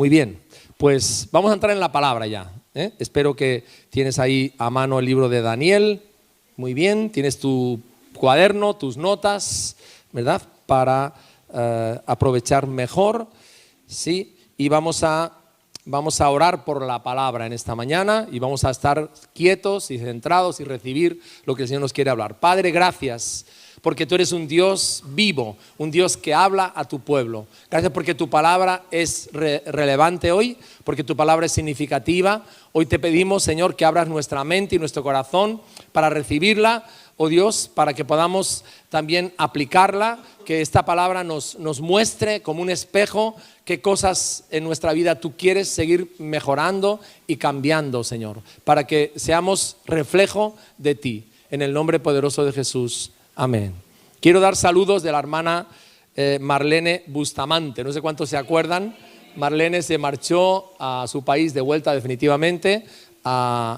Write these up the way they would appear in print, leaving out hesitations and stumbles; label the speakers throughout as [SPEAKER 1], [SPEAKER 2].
[SPEAKER 1] Muy bien, pues vamos a entrar en la palabra ya. Espero que tienes ahí a mano el libro de Daniel. Muy bien, tienes tu cuaderno, tus notas, ¿verdad? Para aprovechar mejor, ¿sí? Y vamos a orar por la palabra en esta mañana y vamos a estar quietos y centrados y recibir lo que el Señor nos quiere hablar. Padre, gracias porque tú eres un Dios vivo, un Dios que habla a tu pueblo. Gracias porque tu palabra es relevante hoy, porque tu palabra es significativa. Hoy te pedimos, Señor, que abras nuestra mente y nuestro corazón para recibirla, oh Dios, para que podamos también aplicarla, que esta palabra nos muestre como un espejo qué cosas en nuestra vida tú quieres seguir mejorando y cambiando, Señor, para que seamos reflejo de ti. En el nombre poderoso de Jesús. Amén. Quiero dar saludos de la hermana Marlene Bustamante. No sé cuántos se acuerdan. Marlene se marchó a su país de vuelta definitivamente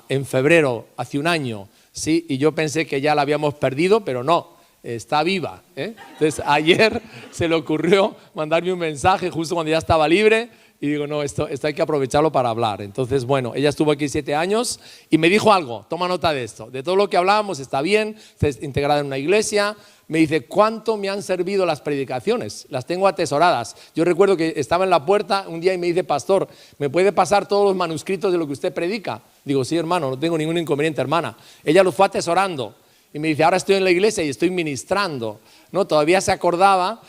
[SPEAKER 1] en febrero, hace un año. Sí, y yo pensé que ya la habíamos perdido, pero no, está viva. Entonces ayer se le ocurrió mandarme un mensaje justo cuando ya estaba libre. Y digo, no, esto hay que aprovecharlo para hablar. Entonces, bueno, ella estuvo aquí 7 años y me dijo algo, toma nota de esto. De todo lo que hablábamos, está bien, está integrada en una iglesia. Me dice, ¿cuánto me han servido las predicaciones? Las tengo atesoradas. Yo recuerdo que estaba en la puerta un día y me dice, pastor, ¿me puede pasar todos los manuscritos de lo que usted predica? Digo, sí, hermano, no tengo ningún inconveniente, hermana. Ella lo fue atesorando y me dice, ahora estoy en la iglesia y estoy ministrando. No, todavía se acordaba.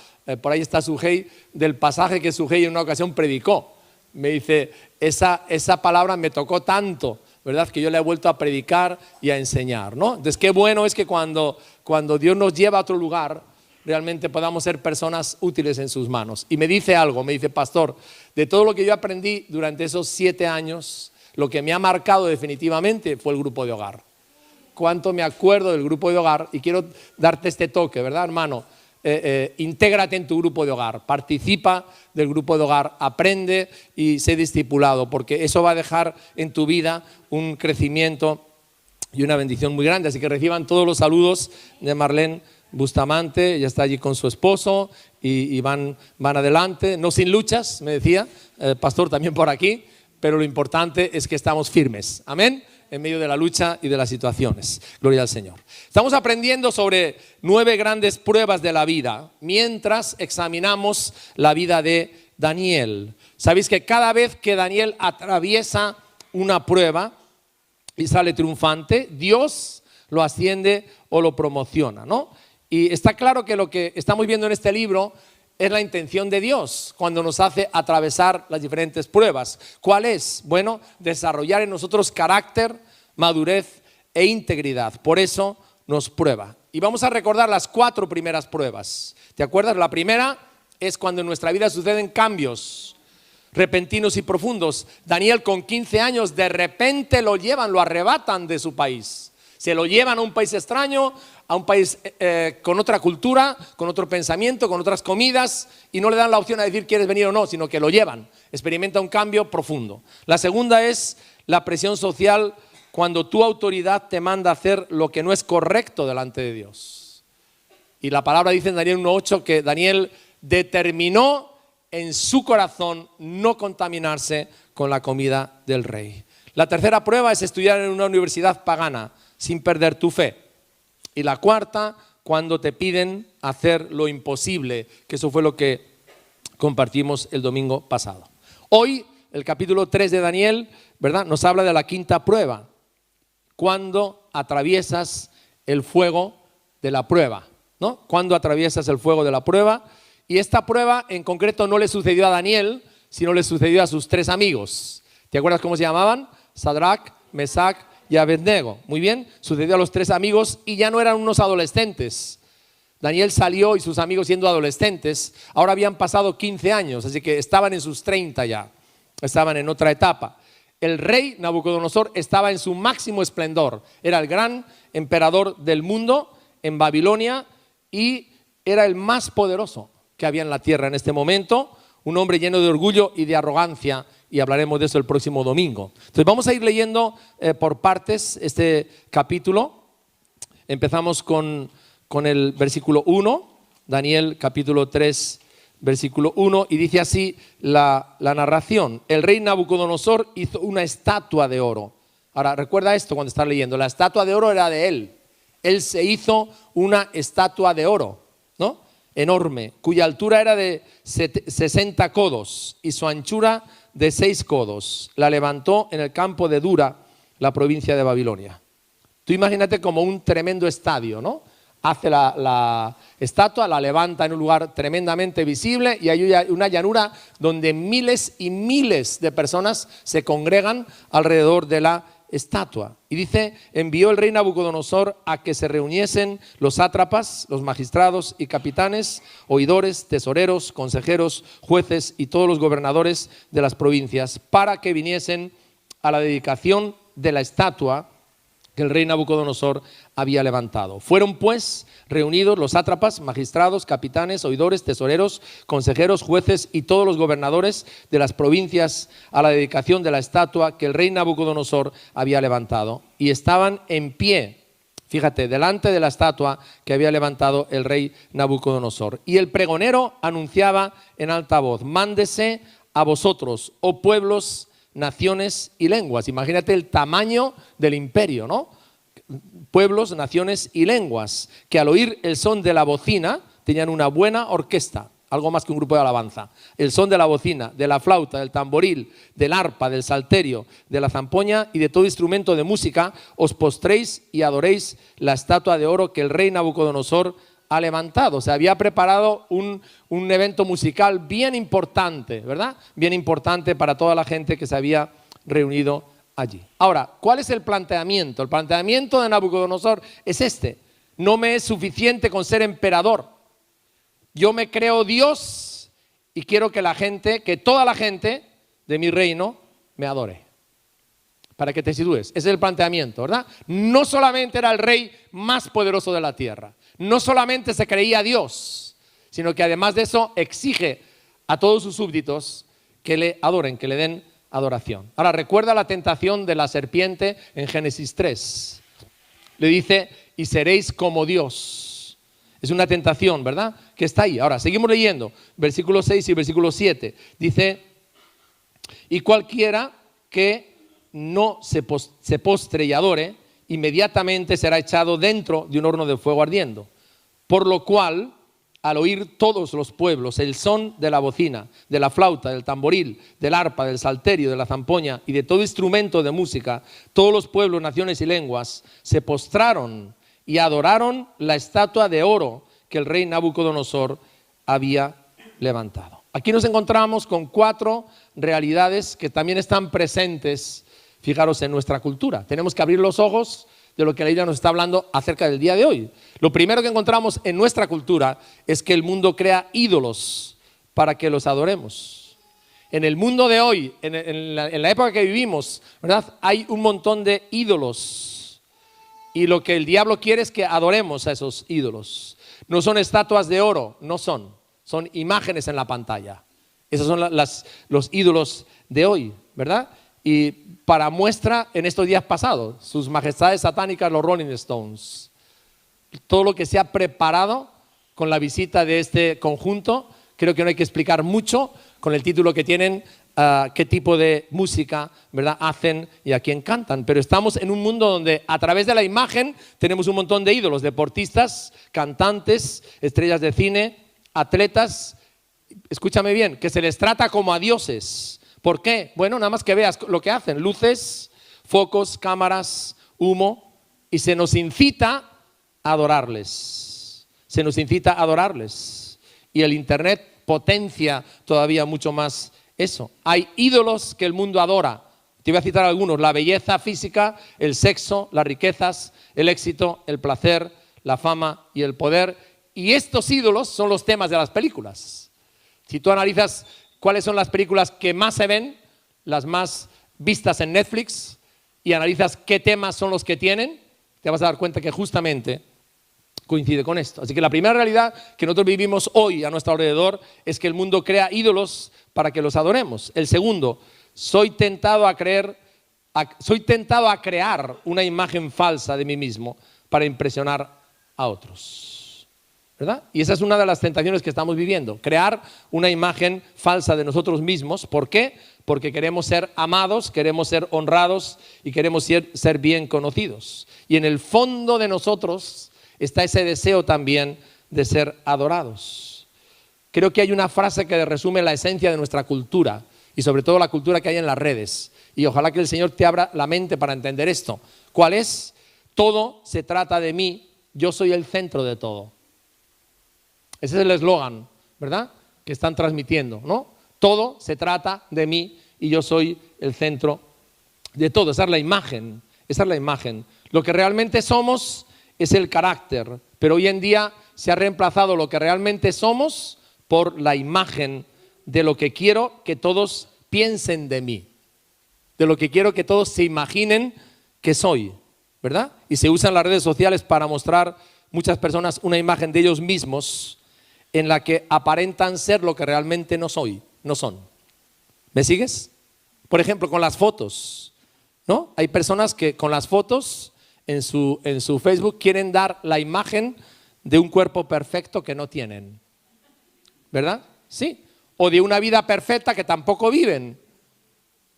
[SPEAKER 1] Por ahí está Sujei, del pasaje que Sujei en una ocasión predicó. Me dice, esa palabra me tocó tanto, ¿verdad? Que yo le he vuelto a predicar y a enseñar, ¿no? Entonces, qué bueno es que cuando Dios nos lleva a otro lugar, realmente podamos ser personas útiles en sus manos. Y me dice algo, me dice, pastor, de todo lo que yo aprendí durante esos 7 años, lo que me ha marcado definitivamente fue el grupo de hogar. Cuánto me acuerdo del grupo de hogar, y quiero darte este toque, ¿verdad, hermano? Intégrate en tu grupo de hogar, participa del grupo de hogar, aprende y sé discipulado, porque eso va a dejar en tu vida un crecimiento y una bendición muy grande. Así que reciban todos los saludos de Marlene Bustamante. Ella está allí con su esposo y van adelante, no sin luchas, me decía el pastor también por aquí, pero lo importante es que estamos firmes, amén, en medio de la lucha y de las situaciones. Gloria al Señor. Estamos aprendiendo sobre 9 grandes pruebas de la vida mientras examinamos la vida de Daniel. Sabéis que cada vez que Daniel atraviesa una prueba y sale triunfante, Dios lo asciende o lo promociona, ¿no? Y está claro que lo que estamos viendo en este libro es la intención de Dios cuando nos hace atravesar las diferentes pruebas. ¿Cuál es? Bueno, desarrollar en nosotros carácter, madurez e integridad. Por eso nos prueba. Y vamos a recordar las 4 primeras pruebas. ¿Te acuerdas? La primera es cuando en nuestra vida suceden cambios repentinos y profundos. Daniel con 15 años de repente lo arrebatan de su país. Se lo llevan a un país extraño, a un país con otra cultura, con otro pensamiento, con otras comidas, y no le dan la opción a decir quieres venir o no, sino que lo llevan. Experimenta un cambio profundo. La segunda es la presión social cuando tu autoridad te manda a hacer lo que no es correcto delante de Dios. Y la palabra dice en Daniel 1:8 que Daniel determinó en su corazón no contaminarse con la comida del rey. La tercera prueba es estudiar en una universidad pagana sin perder tu fe. Y la cuarta, cuando te piden hacer lo imposible, que eso fue lo que compartimos el domingo pasado. Hoy, el capítulo 3 de Daniel, ¿verdad?, nos habla de la quinta prueba, cuando atraviesas el fuego de la prueba, ¿no? Cuando atraviesas el fuego de la prueba. Y esta prueba en concreto no le sucedió a Daniel, sino le sucedió a sus 3 amigos. ¿Te acuerdas cómo se llamaban? Sadrac, Mesac y Abednego. Muy bien, sucedió a los 3 amigos y ya no eran unos adolescentes. Daniel salió y sus amigos siendo adolescentes, ahora habían pasado 15 años, así que estaban en sus 30 ya, estaban en otra etapa. El rey Nabucodonosor estaba en su máximo esplendor, era el gran emperador del mundo en Babilonia y era el más poderoso que había en la tierra en este momento, un hombre lleno de orgullo y de arrogancia, y hablaremos de eso el próximo domingo. Entonces vamos a ir leyendo por partes este capítulo. Empezamos con el versículo 1, Daniel capítulo 3, versículo 1, y dice así la narración. El rey Nabucodonosor hizo una estatua de oro. Ahora, recuerda esto cuando estás leyendo. La estatua de oro era de él. Él se hizo una estatua de oro, ¿no? Enorme, cuya altura era de 60 codos y su anchura de 6 codos. La levantó en el campo de Dura, la provincia de Babilonia. Tú imagínate como un tremendo estadio, ¿no? Hace la estatua, la levanta en un lugar tremendamente visible y hay una llanura donde miles y miles de personas se congregan alrededor de la estatua. Y dice, envió el rey Nabucodonosor a que se reuniesen los sátrapas, los magistrados y capitanes, oidores, tesoreros, consejeros, jueces y todos los gobernadores de las provincias para que viniesen a la dedicación de la estatua que el rey Nabucodonosor había levantado. Fueron pues reunidos los sátrapas, magistrados, capitanes, oidores, tesoreros, consejeros, jueces y todos los gobernadores de las provincias a la dedicación de la estatua que el rey Nabucodonosor había levantado. Y estaban en pie, fíjate, delante de la estatua que había levantado el rey Nabucodonosor. Y el pregonero anunciaba en alta voz: mándese a vosotros, oh pueblos, naciones y lenguas. Imagínate el tamaño del imperio, ¿no? Pueblos, naciones y lenguas, que al oír el son de la bocina tenían una buena orquesta, algo más que un grupo de alabanza. El son de la bocina, de la flauta, del tamboril, del arpa, del salterio, de la zampoña y de todo instrumento de música, os postréis y adoréis la estatua de oro que el rey Nabucodonosor ha levantado. Se había preparado un evento musical bien importante, ¿verdad? Bien importante para toda la gente que se había reunido allí. Ahora, ¿cuál es el planteamiento? El planteamiento de Nabucodonosor es este: no me es suficiente con ser emperador. Yo me creo Dios y quiero que toda la gente de mi reino me adore. Para que te sitúes, ese es el planteamiento, ¿verdad? No solamente era el rey más poderoso de la tierra, no solamente se creía Dios, sino que además de eso exige a todos sus súbditos que le adoren, que le den adoración. Ahora, recuerda la tentación de la serpiente en Génesis 3. Le dice, y seréis como Dios. Es una tentación, ¿verdad? Que está ahí. Ahora, seguimos leyendo, versículo 6 y versículo 7. Dice, y cualquiera que no se postre y adore, inmediatamente será echado dentro de un horno de fuego ardiendo. Por lo cual, al oír todos los pueblos el son de la bocina, de la flauta, del tamboril, del arpa, del salterio, de la zampoña y de todo instrumento de música, todos los pueblos, naciones y lenguas se postraron y adoraron la estatua de oro que el rey Nabucodonosor había levantado. Aquí nos encontramos con 4 realidades que también están presentes, fijaros, en nuestra cultura. Tenemos que abrir los ojos de lo que la Biblia nos está hablando acerca del día de hoy. Lo primero que encontramos en nuestra cultura es que el mundo crea ídolos para que los adoremos. En el mundo de hoy, en la época que vivimos, ¿verdad?, hay un montón de ídolos. Y lo que el diablo quiere es que adoremos a esos ídolos. No son estatuas de oro, no son imágenes en la pantalla. Esos son los ídolos de hoy, ¿verdad? Y para muestra, en estos días pasados, sus majestades satánicas, los Rolling Stones, todo lo que se ha preparado con la visita de este conjunto, creo que no hay que explicar mucho con el título que tienen, qué tipo de música, ¿verdad?, hacen y a quién cantan. Pero estamos en un mundo donde a través de la imagen tenemos un montón de ídolos, deportistas, cantantes, estrellas de cine, atletas, escúchame bien, que se les trata como a dioses. ¿Por qué? Bueno, nada más que veas lo que hacen: luces, focos, cámaras, humo, y se nos incita a adorarles. Se nos incita a adorarles. Y el internet potencia todavía mucho más eso. Hay ídolos que el mundo adora. Te voy a citar algunos: la belleza física, el sexo, las riquezas, el éxito, el placer, la fama y el poder. Y estos ídolos son los temas de las películas. Si tú analizas cuáles son las películas que más se ven, las más vistas en Netflix, y analizas qué temas son los que tienen, te vas a dar cuenta que justamente coincide con esto. Así que la primera realidad que nosotros vivimos hoy a nuestro alrededor es que el mundo crea ídolos para que los adoremos. El segundo, soy tentado a crear una imagen falsa de mí mismo para impresionar a otros. ¿verdad? Y esa es una de las tentaciones que estamos viviendo, crear una imagen falsa de nosotros mismos. ¿Por qué? Porque queremos ser amados, queremos ser honrados y queremos ser bien conocidos. Y en el fondo de nosotros está ese deseo también de ser adorados. Creo que hay una frase que resume la esencia de nuestra cultura y sobre todo la cultura que hay en las redes. Y ojalá que el Señor te abra la mente para entender esto. ¿Cuál es? Todo se trata de mí, yo soy el centro de todo. Ese es el eslogan, ¿verdad?, que están transmitiendo, ¿no? Todo se trata de mí y yo soy el centro de todo. Esa es la imagen, esa es la imagen. Lo que realmente somos es el carácter, pero hoy en día se ha reemplazado lo que realmente somos por la imagen de lo que quiero que todos piensen de mí, de lo que quiero que todos se imaginen que soy, ¿verdad? Y se usan las redes sociales para mostrar muchas personas una imagen de ellos mismos en la que aparentan ser lo que realmente no son. ¿Me sigues? Por ejemplo, con las fotos, ¿no? Hay personas que con las fotos en su Facebook quieren dar la imagen de un cuerpo perfecto que no tienen, ¿verdad? Sí. O de una vida perfecta que tampoco viven.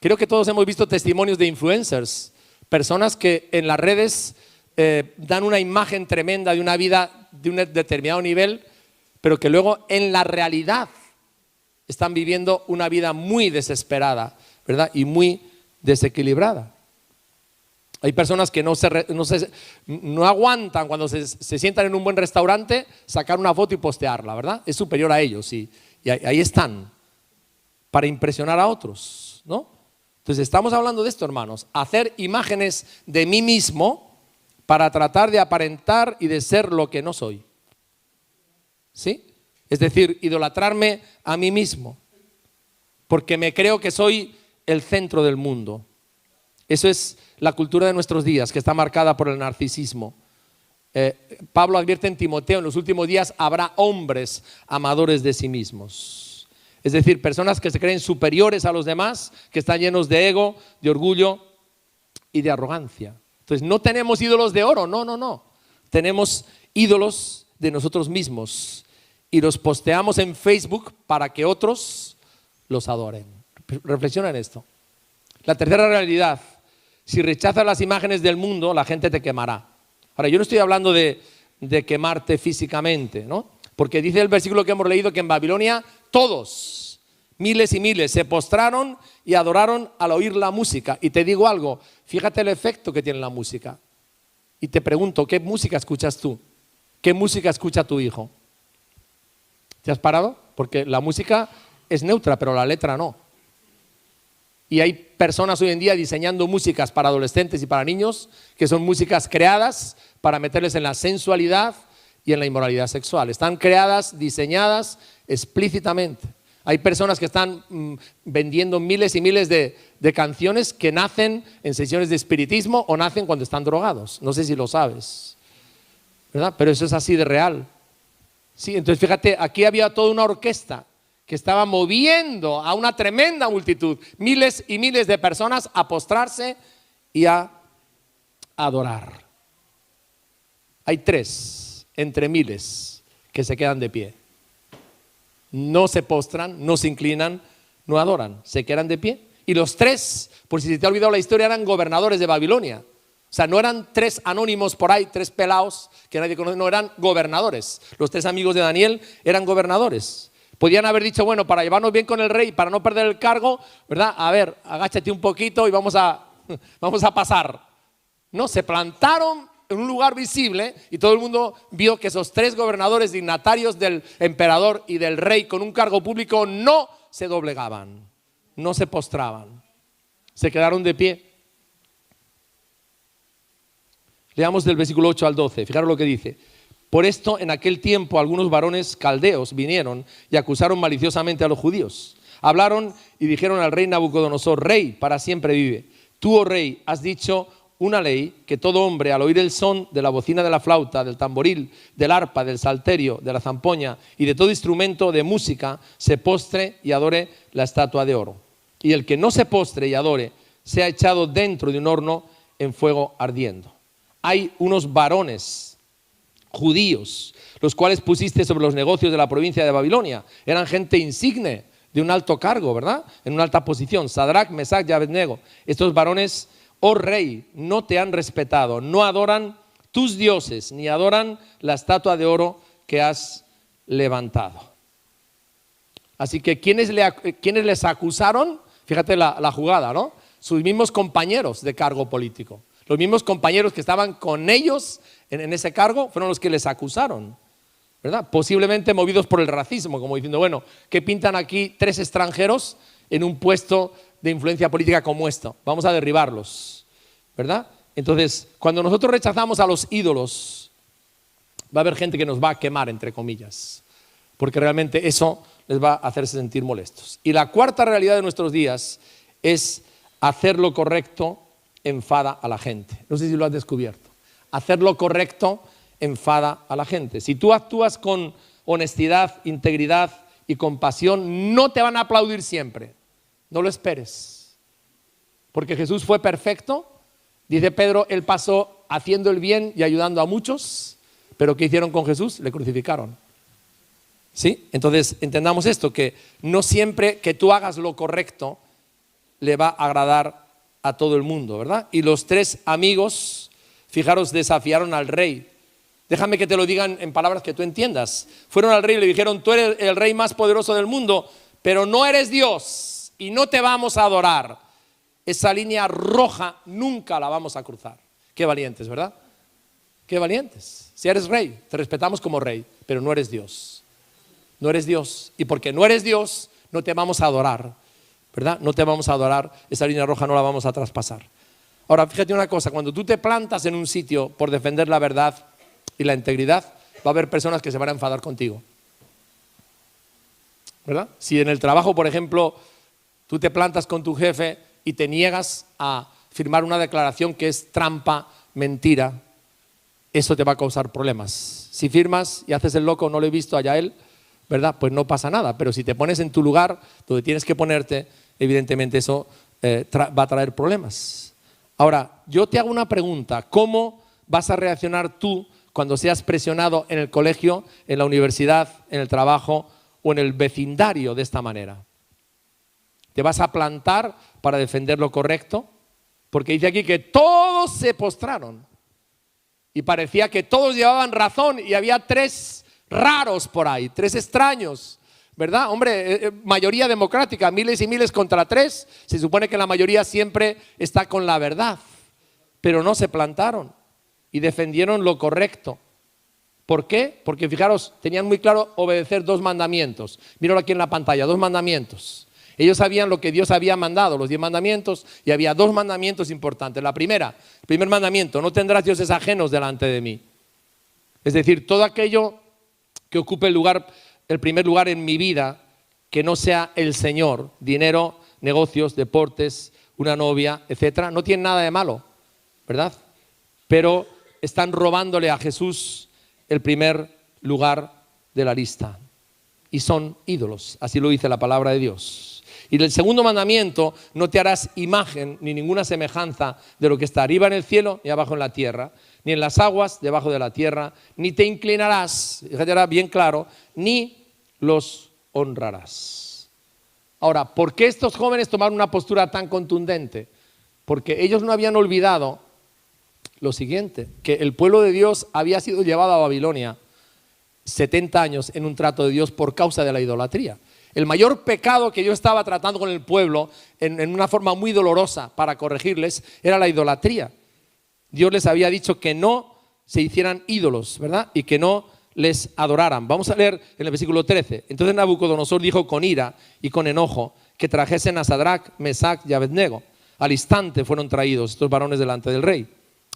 [SPEAKER 1] Creo que todos hemos visto testimonios de influencers, personas que en las redes dan una imagen tremenda de una vida de un determinado nivel, pero que luego en la realidad están viviendo una vida muy desesperada, ¿verdad? Y muy desequilibrada. Hay personas que no aguantan cuando se sientan en un buen restaurante, sacar una foto y postearla, ¿verdad? Es superior a ellos y ahí están, para impresionar a otros, ¿no? Entonces estamos hablando de esto, hermanos, hacer imágenes de mí mismo para tratar de aparentar y de ser lo que no soy. ¿Sí? Es decir, idolatrarme a mí mismo, porque me creo que soy el centro del mundo. Eso es la cultura de nuestros días, que está marcada por el narcisismo. Pablo advierte en Timoteo, en los últimos días habrá hombres amadores de sí mismos. Es decir, personas que se creen superiores a los demás, que están llenos de ego, de orgullo y de arrogancia. Entonces, no tenemos ídolos de oro, no. Tenemos ídolos de nosotros mismos y los posteamos en Facebook para que otros los adoren. Reflexiona en esto. La tercera realidad: si rechazas las imágenes del mundo, la gente te quemará. Ahora, yo no estoy hablando de quemarte físicamente, ¿no? Porque dice el versículo que hemos leído que en Babilonia todos, miles y miles, se postraron y adoraron al oír la música. Y te digo algo, fíjate el efecto que tiene la música. Y te pregunto, ¿qué música escuchas tú? ¿Qué música escucha tu hijo? ¿Te has parado? Porque la música es neutra, pero la letra no. Y hay personas hoy en día diseñando músicas para adolescentes y para niños que son músicas creadas para meterles en la sensualidad y en la inmoralidad sexual. Están creadas, diseñadas explícitamente. Hay personas que están vendiendo miles y miles de canciones que nacen en sesiones de espiritismo o nacen cuando están drogados. No sé si lo sabes, ¿verdad? Pero eso es así de real. Sí, entonces fíjate, aquí había toda una orquesta que estaba moviendo a una tremenda multitud, miles y miles de personas a postrarse y a adorar. Hay 3 entre miles que se quedan de pie. No se postran, no se inclinan, no adoran, se quedan de pie. Y los 3, por si se te ha olvidado la historia, eran gobernadores de Babilonia. O sea, no eran 3 anónimos por ahí, 3 pelados que nadie conoce, no, eran gobernadores. Los 3 amigos de Daniel eran gobernadores. Podían haber dicho, bueno, para llevarnos bien con el rey, para no perder el cargo, ¿verdad? A ver, agáchate un poquito y vamos a pasar. No, se plantaron en un lugar visible y todo el mundo vio que esos 3 gobernadores dignatarios del emperador y del rey con un cargo público no se doblegaban, no se postraban, se quedaron de pie. Leamos del versículo 8 al 12, fijaros lo que dice. Por esto, en aquel tiempo, algunos varones caldeos vinieron y acusaron maliciosamente a los judíos. Hablaron y dijeron al rey Nabucodonosor: Rey, para siempre vive. Tú, oh rey, has dicho una ley que todo hombre, al oír el son de la bocina de la flauta, del tamboril, del arpa, del salterio, de la zampoña y de todo instrumento de música, se postre y adore la estatua de oro. Y el que no se postre y adore, sea echado dentro de un horno en fuego ardiendo. Hay unos varones judíos, los cuales pusiste sobre los negocios de la provincia de Babilonia. Eran gente insigne, de un alto cargo, ¿verdad? En una alta posición. Sadrach, Mesach y Abednego. Estos varones, oh rey, no te han respetado, no adoran tus dioses, ni adoran la estatua de oro que has levantado. Así que, ¿quiénes les acusaron? Fíjate la jugada, ¿no? Sus mismos compañeros de cargo político. Los mismos compañeros que estaban con ellos en ese cargo fueron los que les acusaron, ¿verdad? Posiblemente movidos por el racismo, como diciendo, bueno, ¿qué pintan aquí 3 extranjeros en un puesto de influencia política como esto? Vamos a derribarlos, ¿verdad? Entonces, cuando nosotros rechazamos a los ídolos, va a haber gente que nos va a quemar, entre comillas, porque realmente eso les va a hacerse sentir molestos. Y la cuarta realidad de nuestros días es hacer lo correcto enfada a la gente. No sé si lo has descubierto. Hacer lo correcto enfada a la gente. Si tú actúas con honestidad, integridad y compasión, no te van a aplaudir siempre. No lo esperes. Porque Jesús fue perfecto. Dice Pedro, él pasó haciendo el bien y ayudando a muchos. Pero ¿qué hicieron con Jesús? Le crucificaron. ¿Sí? Entonces entendamos esto, que no siempre que tú hagas lo correcto le va a agradar a todo el mundo, ¿verdad? Y los 3 amigos, fijaros, desafiaron al rey. Déjame que te lo digan en palabras que tú entiendas. Fueron al rey y le dijeron, tú eres el rey más poderoso del mundo, pero no eres Dios y no te vamos a adorar. Esa línea roja nunca la vamos a cruzar. Qué valientes, ¿verdad? Qué valientes. Si eres rey, te respetamos como rey, pero no eres Dios. No eres Dios. Y porque no eres Dios, no te vamos a adorar, ¿verdad? No te vamos a adorar, esa línea roja no la vamos a traspasar. Ahora, fíjate una cosa, cuando tú te plantas en un sitio por defender la verdad y la integridad, va a haber personas que se van a enfadar contigo, ¿verdad? Si en el trabajo, por ejemplo, tú te plantas con tu jefe y te niegas a firmar una declaración que es trampa, mentira, eso te va a causar problemas. Si firmas y haces el loco, no lo he visto, allá él, ¿verdad? Pues no pasa nada, pero si te pones en tu lugar donde tienes que ponerte, evidentemente eso va a traer problemas. Ahora, yo te hago una pregunta, ¿cómo vas a reaccionar tú cuando seas presionado en el colegio, en la universidad, en el trabajo o en el vecindario de esta manera? ¿Te vas a plantar para defender lo correcto? Porque dice aquí que todos se postraron y parecía que todos llevaban razón y había 3 raros por ahí, 3 extraños, ¿verdad? Hombre, mayoría democrática, miles y miles contra 3, se supone que la mayoría siempre está con la verdad, pero no se plantaron y defendieron lo correcto. ¿Por qué? Porque fijaros, tenían muy claro obedecer 2 mandamientos. Míralo aquí en la pantalla, 2 mandamientos. Ellos sabían lo que Dios había mandado, los 10 mandamientos, y había 2 mandamientos importantes. El primer mandamiento, no tendrás dioses ajenos delante de mí. Es decir, todo aquello que ocupe el primer lugar en mi vida, que no sea el Señor, dinero, negocios, deportes, una novia, etcétera, no tiene nada de malo, ¿verdad? Pero están robándole a Jesús el primer lugar de la lista y son ídolos, así lo dice la palabra de Dios. Y el segundo mandamiento, no te harás imagen ni ninguna semejanza de lo que está arriba en el cielo y abajo en la tierra, ni en las aguas debajo de la tierra, ni te inclinarás, fíjate ahora bien claro, ni los honrarás. Ahora, ¿por qué estos jóvenes tomaron una postura tan contundente? Porque ellos no habían olvidado lo siguiente, que el pueblo de Dios había sido llevado a Babilonia 70 años en un trato de Dios por causa de la idolatría. El mayor pecado que yo estaba tratando con el pueblo en una forma muy dolorosa para corregirles era la idolatría. Dios les había dicho que no se hicieran ídolos, ¿verdad? Y que no les adoraran. Vamos a leer en el versículo 13. Entonces Nabucodonosor dijo con ira y con enojo que trajesen a Sadrach, Mesach y Abednego. Al instante fueron traídos estos varones delante del rey.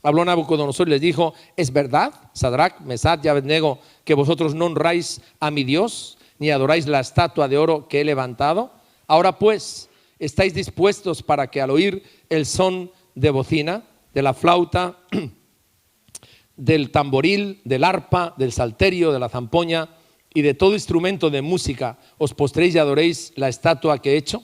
[SPEAKER 1] Habló Nabucodonosor y les dijo, ¿es verdad, Sadrach, Mesach y Abednego, que vosotros no honráis a mi Dios, ni adoráis la estatua de oro que he levantado? Ahora pues, ¿estáis dispuestos para que al oír el son de bocina, de la flauta, del tamboril, del arpa, del salterio, de la zampoña y de todo instrumento de música, os postréis y adoréis la estatua que he hecho?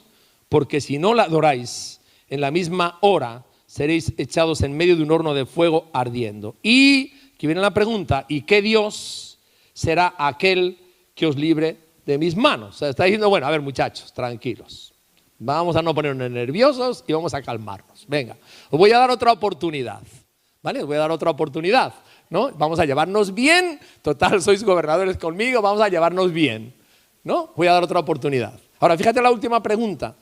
[SPEAKER 1] Porque si no la adoráis, en la misma hora seréis echados en medio de un horno de fuego ardiendo. Y que viene la pregunta, ¿y qué Dios será aquel que os libre de mis manos? O sea, está diciendo, bueno, a ver muchachos, tranquilos. Vamos a no ponernos nerviosos y vamos a calmarnos. Venga, os voy a dar otra oportunidad, ¿vale? Os voy a dar otra oportunidad, ¿no? Vamos a llevarnos bien. Total, sois gobernadores conmigo, vamos a llevarnos bien, ¿no? Voy a dar otra oportunidad. Ahora, fíjate la última pregunta.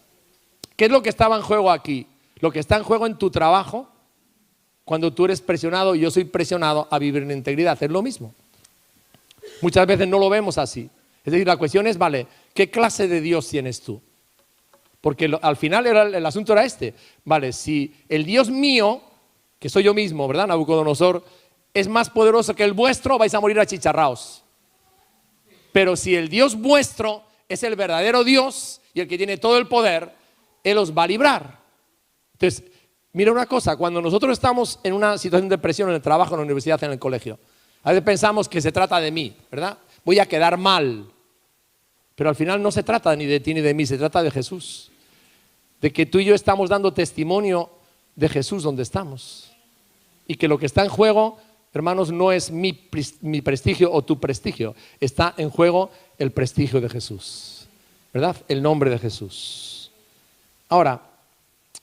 [SPEAKER 1] ¿Qué es lo que estaba en juego aquí? Lo que está en juego en tu trabajo, cuando tú eres presionado y yo soy presionado a vivir en integridad, es lo mismo. Muchas veces no lo vemos así. Es decir, la cuestión es, vale, ¿qué clase de Dios tienes tú? Porque al final el asunto era este. Vale, si el Dios mío, que soy yo mismo, ¿verdad? Nabucodonosor, es más poderoso que el vuestro, vais a morir achicharraos. Pero si el Dios vuestro es el verdadero Dios y el que tiene todo el poder, Él os va a librar. Entonces, mira una cosa, cuando nosotros estamos en una situación de presión en el trabajo, en la universidad, en el colegio, a veces pensamos que se trata de mí, ¿verdad? Voy a quedar mal. Pero al final no se trata ni de ti ni de mí, se trata de Jesús. De que tú y yo estamos dando testimonio de Jesús donde estamos. Y que lo que está en juego, hermanos, no es mi prestigio o tu prestigio. Está en juego el prestigio de Jesús, ¿verdad? El nombre de Jesús. Ahora,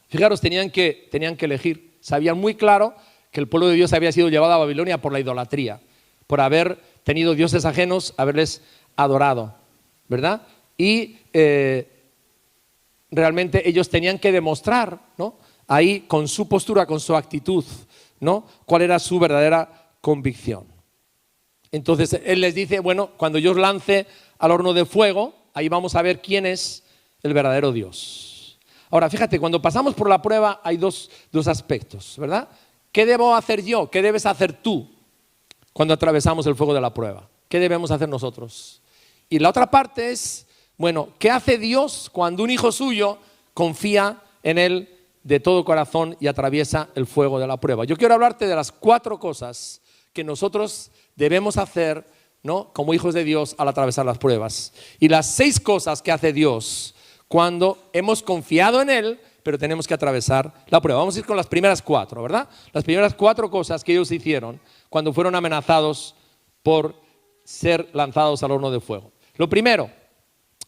[SPEAKER 1] fijaros, tenían que elegir. Sabían muy claro que el pueblo de Dios había sido llevado a Babilonia por la idolatría, por haber tenido dioses ajenos, haberles adorado, ¿verdad? Y realmente ellos tenían que demostrar, ¿no? Ahí con su postura, con su actitud, ¿no? Cuál era su verdadera convicción. Entonces Él les dice, bueno, cuando yo os lance al horno de fuego, ahí vamos a ver quién es el verdadero Dios. Ahora, fíjate, cuando pasamos por la prueba hay dos aspectos, ¿verdad? ¿Qué debo hacer yo? ¿Qué debes hacer tú cuando atravesamos el fuego de la prueba? ¿Qué debemos hacer nosotros? Y la otra parte es, bueno, ¿qué hace Dios cuando un hijo suyo confía en Él de todo corazón y atraviesa el fuego de la prueba? Yo quiero hablarte de las 4 cosas que nosotros debemos hacer, ¿no? Como hijos de Dios al atravesar las pruebas. Y las 6 cosas que hace Dios cuando hemos confiado en Él, pero tenemos que atravesar la prueba. Vamos a ir con las primeras 4, ¿verdad? Las primeras 4 cosas que ellos hicieron cuando fueron amenazados por ser lanzados al horno de fuego. Lo primero,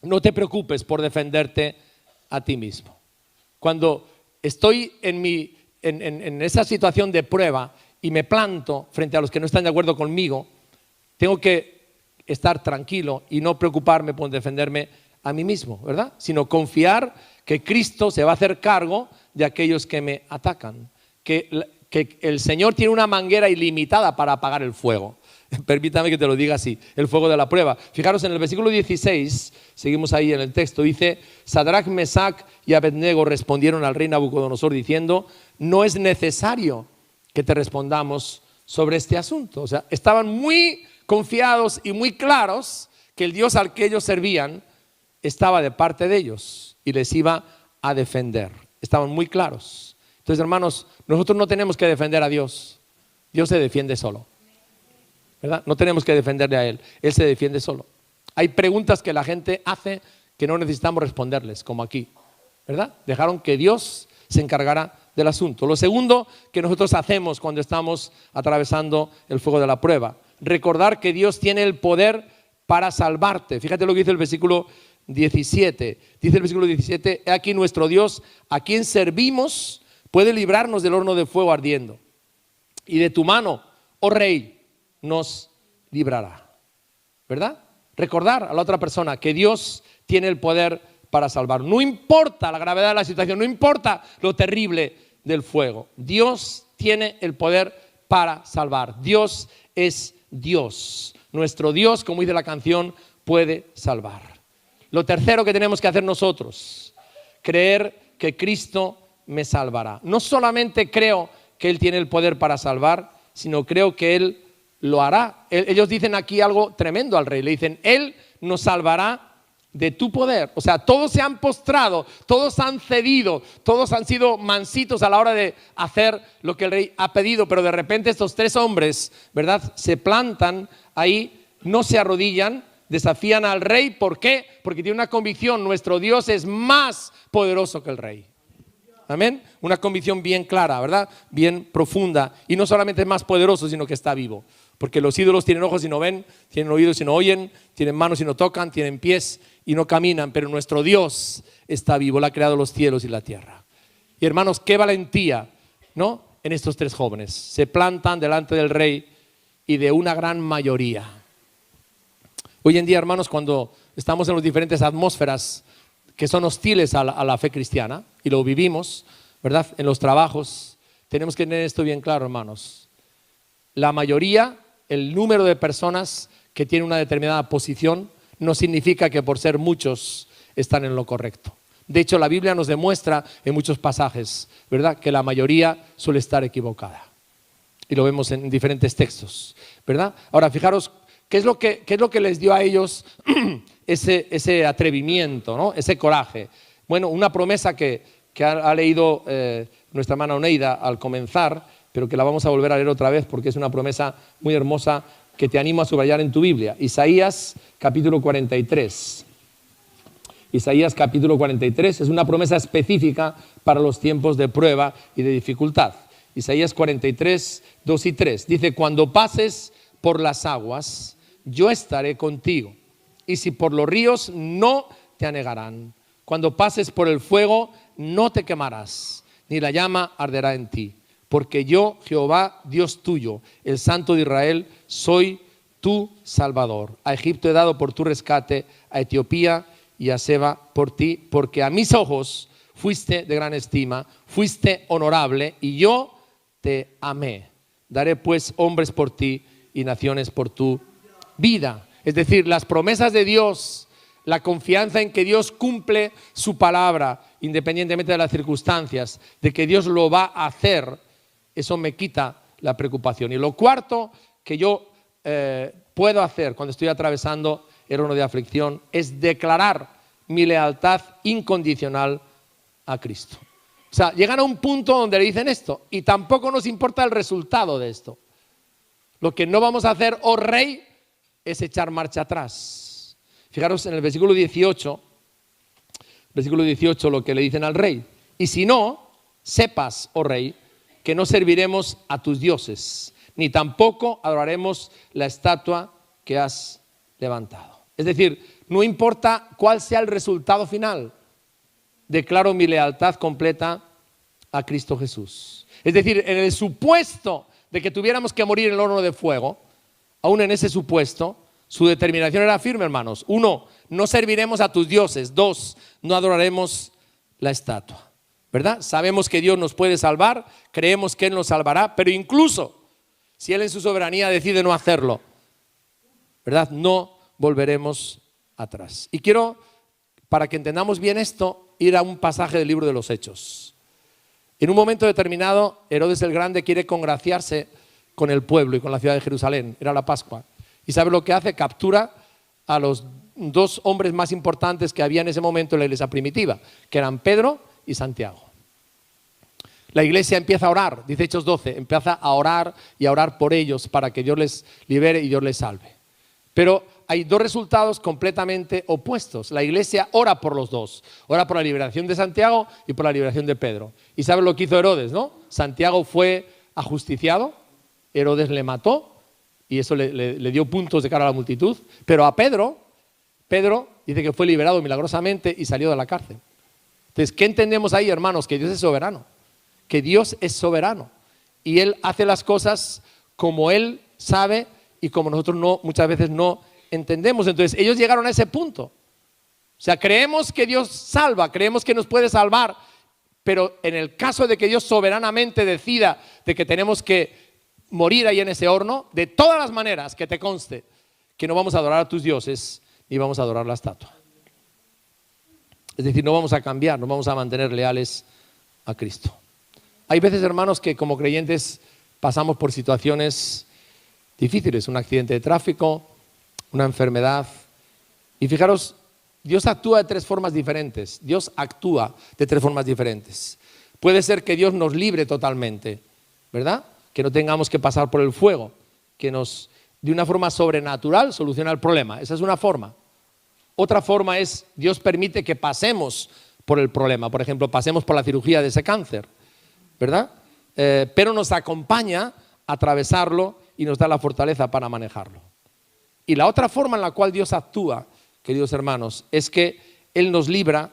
[SPEAKER 1] no te preocupes por defenderte a ti mismo. Cuando estoy en esa situación de prueba y me planto frente a los que no están de acuerdo conmigo, tengo que estar tranquilo y no preocuparme por defenderme a mí mismo, ¿verdad? Sino confiar que Cristo se va a hacer cargo de aquellos que me atacan, que el Señor tiene una manguera ilimitada para apagar el fuego. Permítame que te lo diga así, el fuego de la prueba. Fijaros en el versículo 16, seguimos ahí en el texto, dice: Sadrach, Mesach y Abednego respondieron al rey Nabucodonosor diciendo: no es necesario que te respondamos sobre este asunto. O sea, estaban muy confiados y muy claros que el Dios al que ellos servían estaba de parte de ellos y les iba a defender. Estaban muy claros. Entonces, hermanos, nosotros no tenemos que defender a Dios. Dios se defiende solo, ¿verdad? No tenemos que defenderle a Él. Él se defiende solo. Hay preguntas que la gente hace que no necesitamos responderles, como aquí, ¿verdad? Dejaron que Dios se encargara del asunto. Lo segundo que nosotros hacemos cuando estamos atravesando el fuego de la prueba: recordar que Dios tiene el poder para salvarte. Fíjate lo que dice el versículo 17. Dice el versículo 17: he aquí nuestro Dios, a quien servimos, puede librarnos del horno de fuego ardiendo, y de tu mano, oh rey, nos librará. ¿Verdad? Recordar a la otra persona que Dios tiene el poder para salvar. No importa la gravedad de la situación, no importa lo terrible del fuego. Dios tiene el poder para salvar. Dios es Dios. Nuestro Dios, como dice la canción, puede salvar. Lo tercero que tenemos que hacer nosotros: creer que Cristo me salvará. No solamente creo que Él tiene el poder para salvar, sino creo que Él lo hará. Ellos dicen aquí algo tremendo al rey. Le dicen: Él nos salvará de tu poder. O sea, todos se han postrado, todos han cedido, todos han sido mansitos a la hora de hacer lo que el rey ha pedido. Pero de repente estos 3 hombres, ¿verdad?, se plantan ahí, no se arrodillan, desafían al rey. ¿Por qué? Porque tiene una convicción: nuestro Dios es más poderoso que el rey. Amén. Una convicción bien clara, ¿verdad? Bien profunda. Y no solamente es más poderoso, sino que está vivo. Porque los ídolos tienen ojos y no ven, tienen oídos y no oyen, tienen manos y no tocan, tienen pies y no caminan. Pero nuestro Dios está vivo, Él ha creado los cielos y la tierra. Y hermanos, qué valentía, ¿no? En estos tres jóvenes. Se plantan delante del rey y de una gran mayoría. Hoy en día, hermanos, cuando estamos en las diferentes atmósferas que son hostiles a la fe cristiana, y lo vivimos, ¿verdad? En los trabajos, tenemos que tener esto bien claro, hermanos. La mayoría, el número de personas que tienen una determinada posición, no significa que por ser muchos están en lo correcto. De hecho, la Biblia nos demuestra en muchos pasajes, ¿verdad?, que la mayoría suele estar equivocada. Y lo vemos en diferentes textos, ¿verdad? Ahora, fijaros, ¿qué es lo que les dio a ellos ese atrevimiento, ¿no? Ese coraje? Bueno, una promesa que ha leído nuestra hermana Oneida al comenzar, pero que la vamos a volver a leer otra vez porque es una promesa muy hermosa que te animo a subrayar en tu Biblia. Isaías capítulo 43. Isaías capítulo 43 es una promesa específica para los tiempos de prueba y de dificultad. Isaías 43, 2 y 3 dice: cuando pases por las aguas, yo estaré contigo, y si por los ríos, no te anegarán. Cuando pases por el fuego, no te quemarás, ni la llama arderá en ti. Porque yo, Jehová, Dios tuyo, el Santo de Israel, soy tu Salvador. A Egipto he dado por tu rescate, a Etiopía y a Seba por ti, porque a mis ojos fuiste de gran estima, fuiste honorable, y yo te amé. Daré pues hombres por ti y naciones por tu vida. Es decir, las promesas de Dios, la confianza en que Dios cumple su palabra, independientemente de las circunstancias, de que Dios lo va a hacer, eso me quita la preocupación. Y lo cuarto que yo puedo hacer cuando estoy atravesando el horno de aflicción es declarar mi lealtad incondicional a Cristo. O sea, llegan a un punto donde le dicen esto y tampoco nos importa el resultado de esto. Lo que no vamos a hacer, oh rey, es echar marcha atrás. Fijaros en el versículo 18 lo que le dicen al rey. Y si no, sepas, oh rey, que no serviremos a tus dioses, ni tampoco adoraremos la estatua que has levantado. Es decir, no importa cuál sea el resultado final, declaro mi lealtad completa a Cristo Jesús. Es decir, en el supuesto de que tuviéramos que morir en el horno de fuego, aún en ese supuesto, su determinación era firme, hermanos. 1, no serviremos a tus dioses. 2, no adoraremos la estatua. ¿Verdad? Sabemos que Dios nos puede salvar, creemos que Él nos salvará, pero incluso si Él en su soberanía decide no hacerlo, ¿verdad?, no volveremos atrás. Y quiero, para que entendamos bien esto, ir a un pasaje del libro de los Hechos. En un momento determinado, Herodes el Grande quiere congraciarse con el pueblo y con la ciudad de Jerusalén. Era la Pascua. ¿Y sabe lo que hace? Captura a los 2 hombres más importantes que había en ese momento en la iglesia primitiva, que eran Pedro y Santiago. La iglesia empieza a orar, dice Hechos 12, empieza a orar y a orar por ellos para que Dios les libere y Dios les salve. Pero hay 2 resultados completamente opuestos. La iglesia ora por los 2, ora por la liberación de Santiago y por la liberación de Pedro. ¿Y saben lo que hizo Herodes, no? Santiago fue ajusticiado, Herodes le mató y eso le dio puntos de cara a la multitud, pero a Pedro dice que fue liberado milagrosamente y salió de la cárcel. Entonces, ¿qué entendemos ahí, hermanos? Que Dios es soberano, que Dios es soberano y Él hace las cosas como Él sabe y como nosotros muchas veces no entendemos. Entonces, ellos llegaron a ese punto. O sea, creemos que Dios salva, creemos que nos puede salvar, pero en el caso de que Dios soberanamente decida de que tenemos que morir ahí en ese horno, de todas las maneras que te conste que no vamos a adorar a tus dioses ni vamos a adorar la estatua. Es decir, no vamos a cambiar, no vamos a mantener leales a Cristo. Hay veces, hermanos, que como creyentes pasamos por situaciones difíciles, un accidente de tráfico, una enfermedad. Y fijaros, Dios actúa de 3 formas diferentes. Dios actúa de 3 formas diferentes. Puede ser que Dios nos libre totalmente, ¿verdad? Que no tengamos que pasar por el fuego, que nos, de una forma sobrenatural, soluciona el problema. Esa es una forma. Otra forma es, Dios permite que pasemos por el problema. Por ejemplo, pasemos por la cirugía de ese cáncer, ¿verdad? Pero nos acompaña a atravesarlo y nos da la fortaleza para manejarlo. Y la otra forma en la cual Dios actúa, queridos hermanos, es que Él nos libra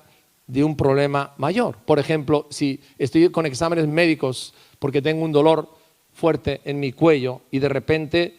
[SPEAKER 1] de un problema mayor. Por ejemplo, si estoy con exámenes médicos porque tengo un dolor fuerte en mi cuello y de repente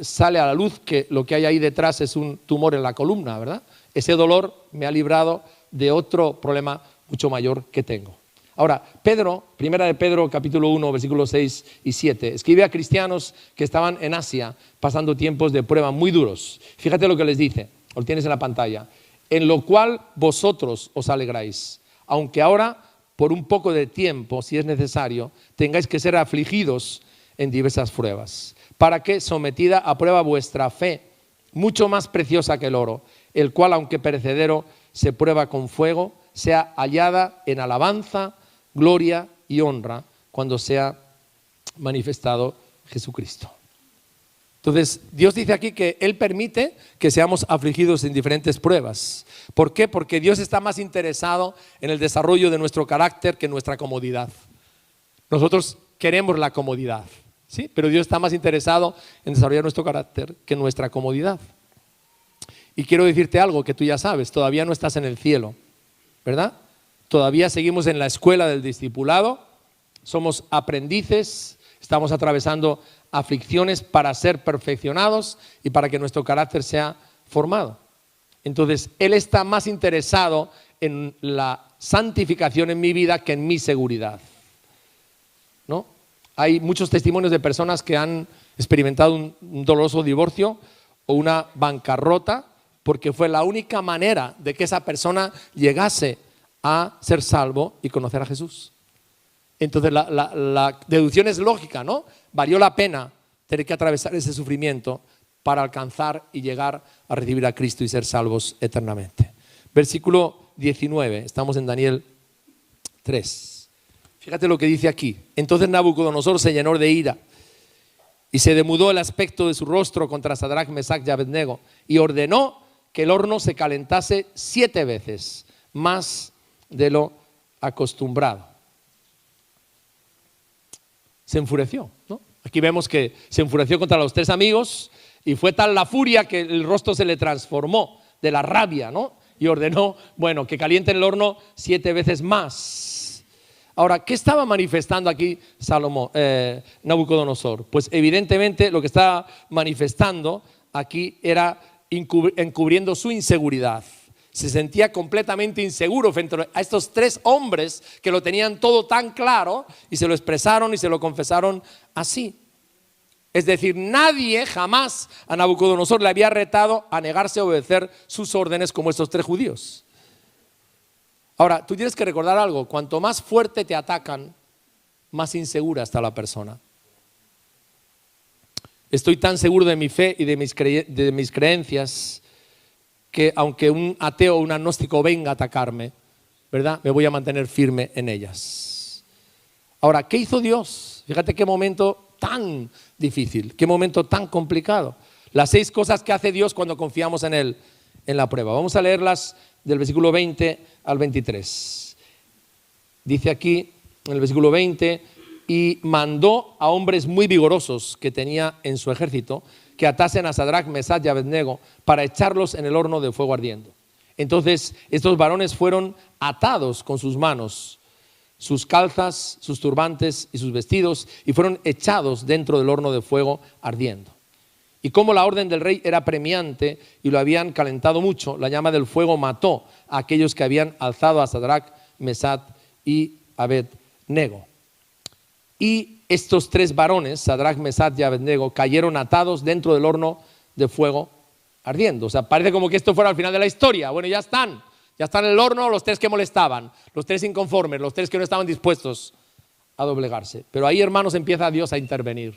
[SPEAKER 1] sale a la luz que lo que hay ahí detrás es un tumor en la columna, ¿verdad? Ese dolor me ha librado de otro problema mucho mayor que tengo. Ahora, Pedro, primera de Pedro, capítulo 1, versículos 6 y 7, escribe a cristianos que estaban en Asia pasando tiempos de prueba muy duros. Fíjate lo que les dice, lo tienes en la pantalla. En lo cual vosotros os alegráis, aunque ahora, por un poco de tiempo, si es necesario, tengáis que ser afligidos en diversas pruebas, para que, sometida a prueba vuestra fe, mucho más preciosa que el oro, el cual, aunque perecedero, se prueba con fuego, sea hallada en alabanza, gloria y honra cuando sea manifestado Jesucristo. Entonces, Dios dice aquí que Él permite que seamos afligidos en diferentes pruebas. ¿Por qué? Porque Dios está más interesado en el desarrollo de nuestro carácter que en nuestra comodidad. Nosotros queremos la comodidad, ¿sí? Pero Dios está más interesado en desarrollar nuestro carácter que en nuestra comodidad. Y quiero decirte algo que tú ya sabes, todavía no estás en el cielo, ¿verdad? Todavía seguimos en la escuela del discipulado, somos aprendices, estamos atravesando aflicciones para ser perfeccionados y para que nuestro carácter sea formado. Entonces, Él está más interesado en la santificación en mi vida que en mi seguridad, ¿no? Hay muchos testimonios de personas que han experimentado un doloroso divorcio o una bancarrota porque fue la única manera de que esa persona llegase a ser salvo y conocer a Jesús. Entonces la deducción es lógica, ¿no? Valió la pena tener que atravesar ese sufrimiento para alcanzar y llegar a recibir a Cristo y ser salvos eternamente. Versículo 19, estamos en Daniel 3. Fíjate lo que dice aquí. Entonces Nabucodonosor se llenó de ira y se demudó el aspecto de su rostro contra Sadrach, Mesach y Abednego y ordenó que el horno se calentase 7 veces más de lo acostumbrado. Se enfureció, ¿no? Aquí vemos que se enfureció contra los 3 amigos y fue tal la furia que el rostro se le transformó de la rabia, ¿no? Y ordenó, bueno, que calienten el horno 7 veces más. Ahora, ¿qué estaba manifestando aquí Nabucodonosor? Pues evidentemente lo que estaba manifestando aquí era encubriendo su inseguridad. Se sentía completamente inseguro frente a estos 3 hombres que lo tenían todo tan claro y se lo expresaron y se lo confesaron así. Es decir, nadie jamás a Nabucodonosor le había retado a negarse a obedecer sus órdenes como estos 3 judíos. Ahora, tú tienes que recordar algo, cuanto más fuerte te atacan, más insegura está la persona. Estoy tan seguro de mi fe y de mis creencias que aunque un ateo o un agnóstico venga a atacarme, ¿verdad? Me voy a mantener firme en ellas. Ahora, ¿qué hizo Dios? Fíjate qué momento tan difícil, qué momento tan complicado. Las 6 cosas que hace Dios cuando confiamos en Él en la prueba. Vamos a leerlas del versículo 20 al 23. Dice aquí, en el versículo 20, y mandó a hombres muy vigorosos que tenía en su ejército que atasen a Sadrach, Mesach y Abednego para echarlos en el horno de fuego ardiendo. Entonces estos varones fueron atados con sus manos, sus calzas, sus turbantes y sus vestidos y fueron echados dentro del horno de fuego ardiendo. Y como la orden del rey era premiante y lo habían calentado mucho, la llama del fuego mató a aquellos que habían alzado a Sadrach, Mesach y Abednego. Y estos 3 varones, Sadrach, Mesach y Abednego, cayeron atados dentro del horno de fuego ardiendo. O sea, parece como que esto fuera al final de la historia. Bueno, ya están en el horno los 3 que molestaban, los 3 inconformes, los 3 que no estaban dispuestos a doblegarse. Pero ahí, hermanos, empieza Dios a intervenir.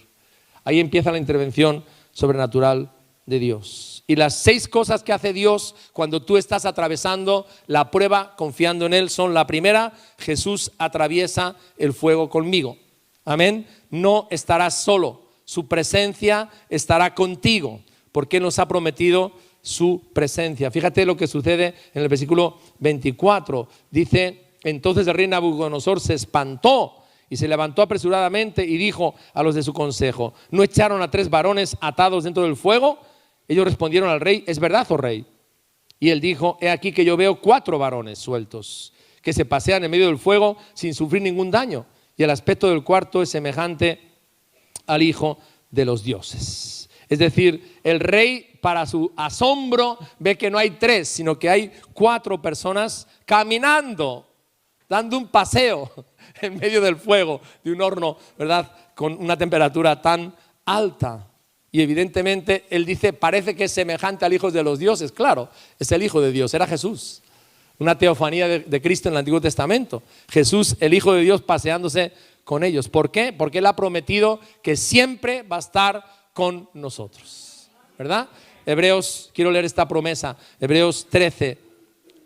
[SPEAKER 1] Ahí empieza la intervención sobrenatural de Dios. Y las 6 cosas que hace Dios cuando tú estás atravesando la prueba confiando en Él son: la primera, Jesús atraviesa el fuego conmigo. Amén. No estarás solo, su presencia estará contigo, porque Él nos ha prometido su presencia. Fíjate lo que sucede en el versículo 24. Dice: entonces el rey Nabucodonosor se espantó y se levantó apresuradamente y dijo a los de su consejo: ¿no echaron a 3 varones atados dentro del fuego? Ellos respondieron al rey: ¿es verdad, oh rey? Y él dijo: he aquí que yo veo 4 varones sueltos que se pasean en medio del fuego sin sufrir ningún daño, y el aspecto del cuarto es semejante al Hijo de los dioses. Es decir, el rey, para su asombro, ve que no hay 3, sino que hay 4 personas caminando, dando un paseo en medio del fuego de un horno, ¿verdad?, con una temperatura tan alta. Y evidentemente él dice: parece que es semejante al Hijo de los dioses. Claro, es el Hijo de Dios, era Jesús. Una teofanía de Cristo en el Antiguo Testamento. Jesús, el Hijo de Dios, paseándose con ellos. ¿Por qué? Porque Él ha prometido que siempre va a estar con nosotros, ¿verdad? Hebreos, quiero leer esta promesa. Hebreos 13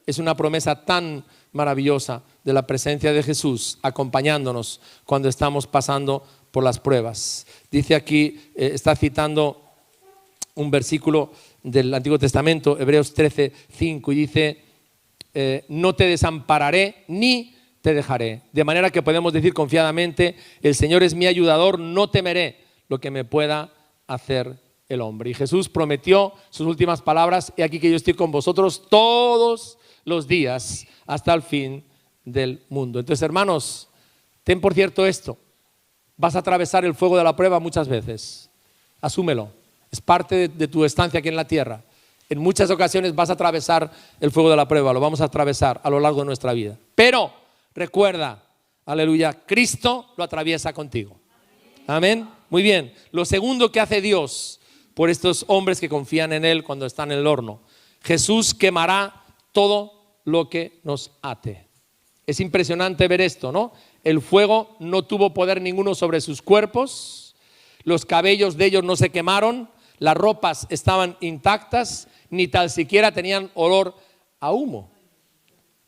[SPEAKER 1] es una promesa tan maravillosa de la presencia de Jesús acompañándonos cuando estamos pasando por las pruebas. Dice aquí, está citando un versículo del Antiguo Testamento, Hebreos 13, 5, y dice: no te desampararé ni te dejaré. De manera que podemos decir confiadamente: el Señor es mi ayudador, no temeré lo que me pueda hacer el hombre. Y Jesús prometió sus últimas palabras: he aquí que yo estoy con vosotros todos los días hasta el fin del mundo. Entonces, hermanos, ten por cierto esto: vas a atravesar el fuego de la prueba muchas veces. Asúmelo, es parte de tu estancia aquí en la tierra. En muchas ocasiones vas a atravesar el fuego de la prueba, lo vamos a atravesar a lo largo de nuestra vida. Pero recuerda, aleluya, Cristo lo atraviesa contigo. Amén. Muy bien. Lo segundo que hace Dios por estos hombres que confían en Él cuando están en el horno: Jesús quemará todo lo que nos ate. Es impresionante ver esto, ¿no? El fuego no tuvo poder ninguno sobre sus cuerpos, los cabellos de ellos no se quemaron, las ropas estaban intactas, ni tan siquiera tenían olor a humo.